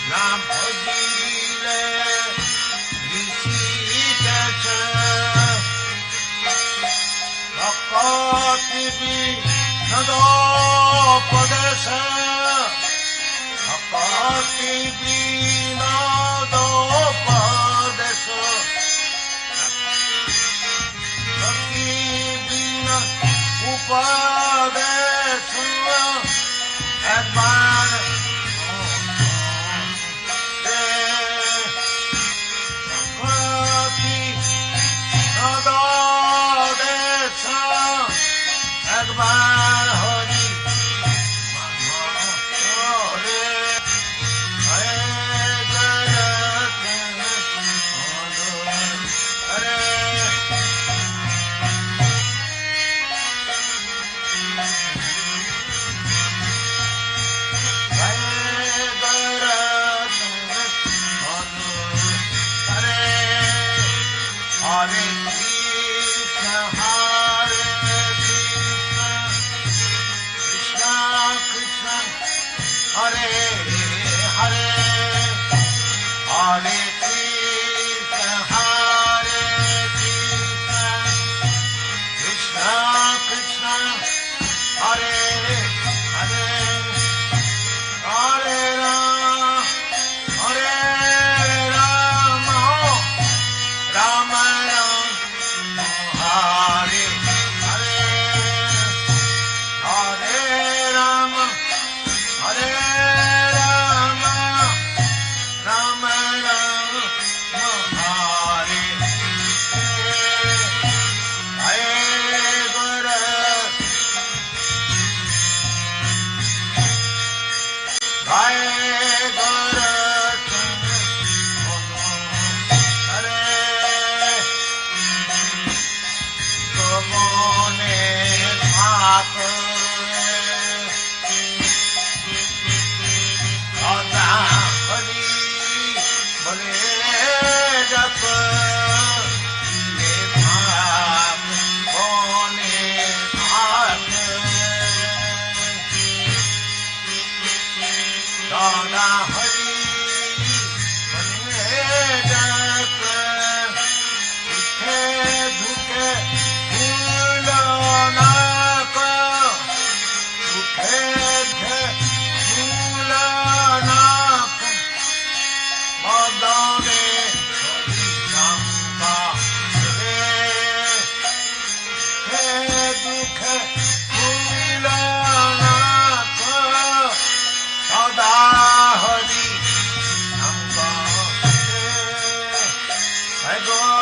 Nam Bhogile Vishikacha Nodopodesa Apati Nodopodesa Apati Upadesa Adman Apati Nodopodesa Adman Hari I go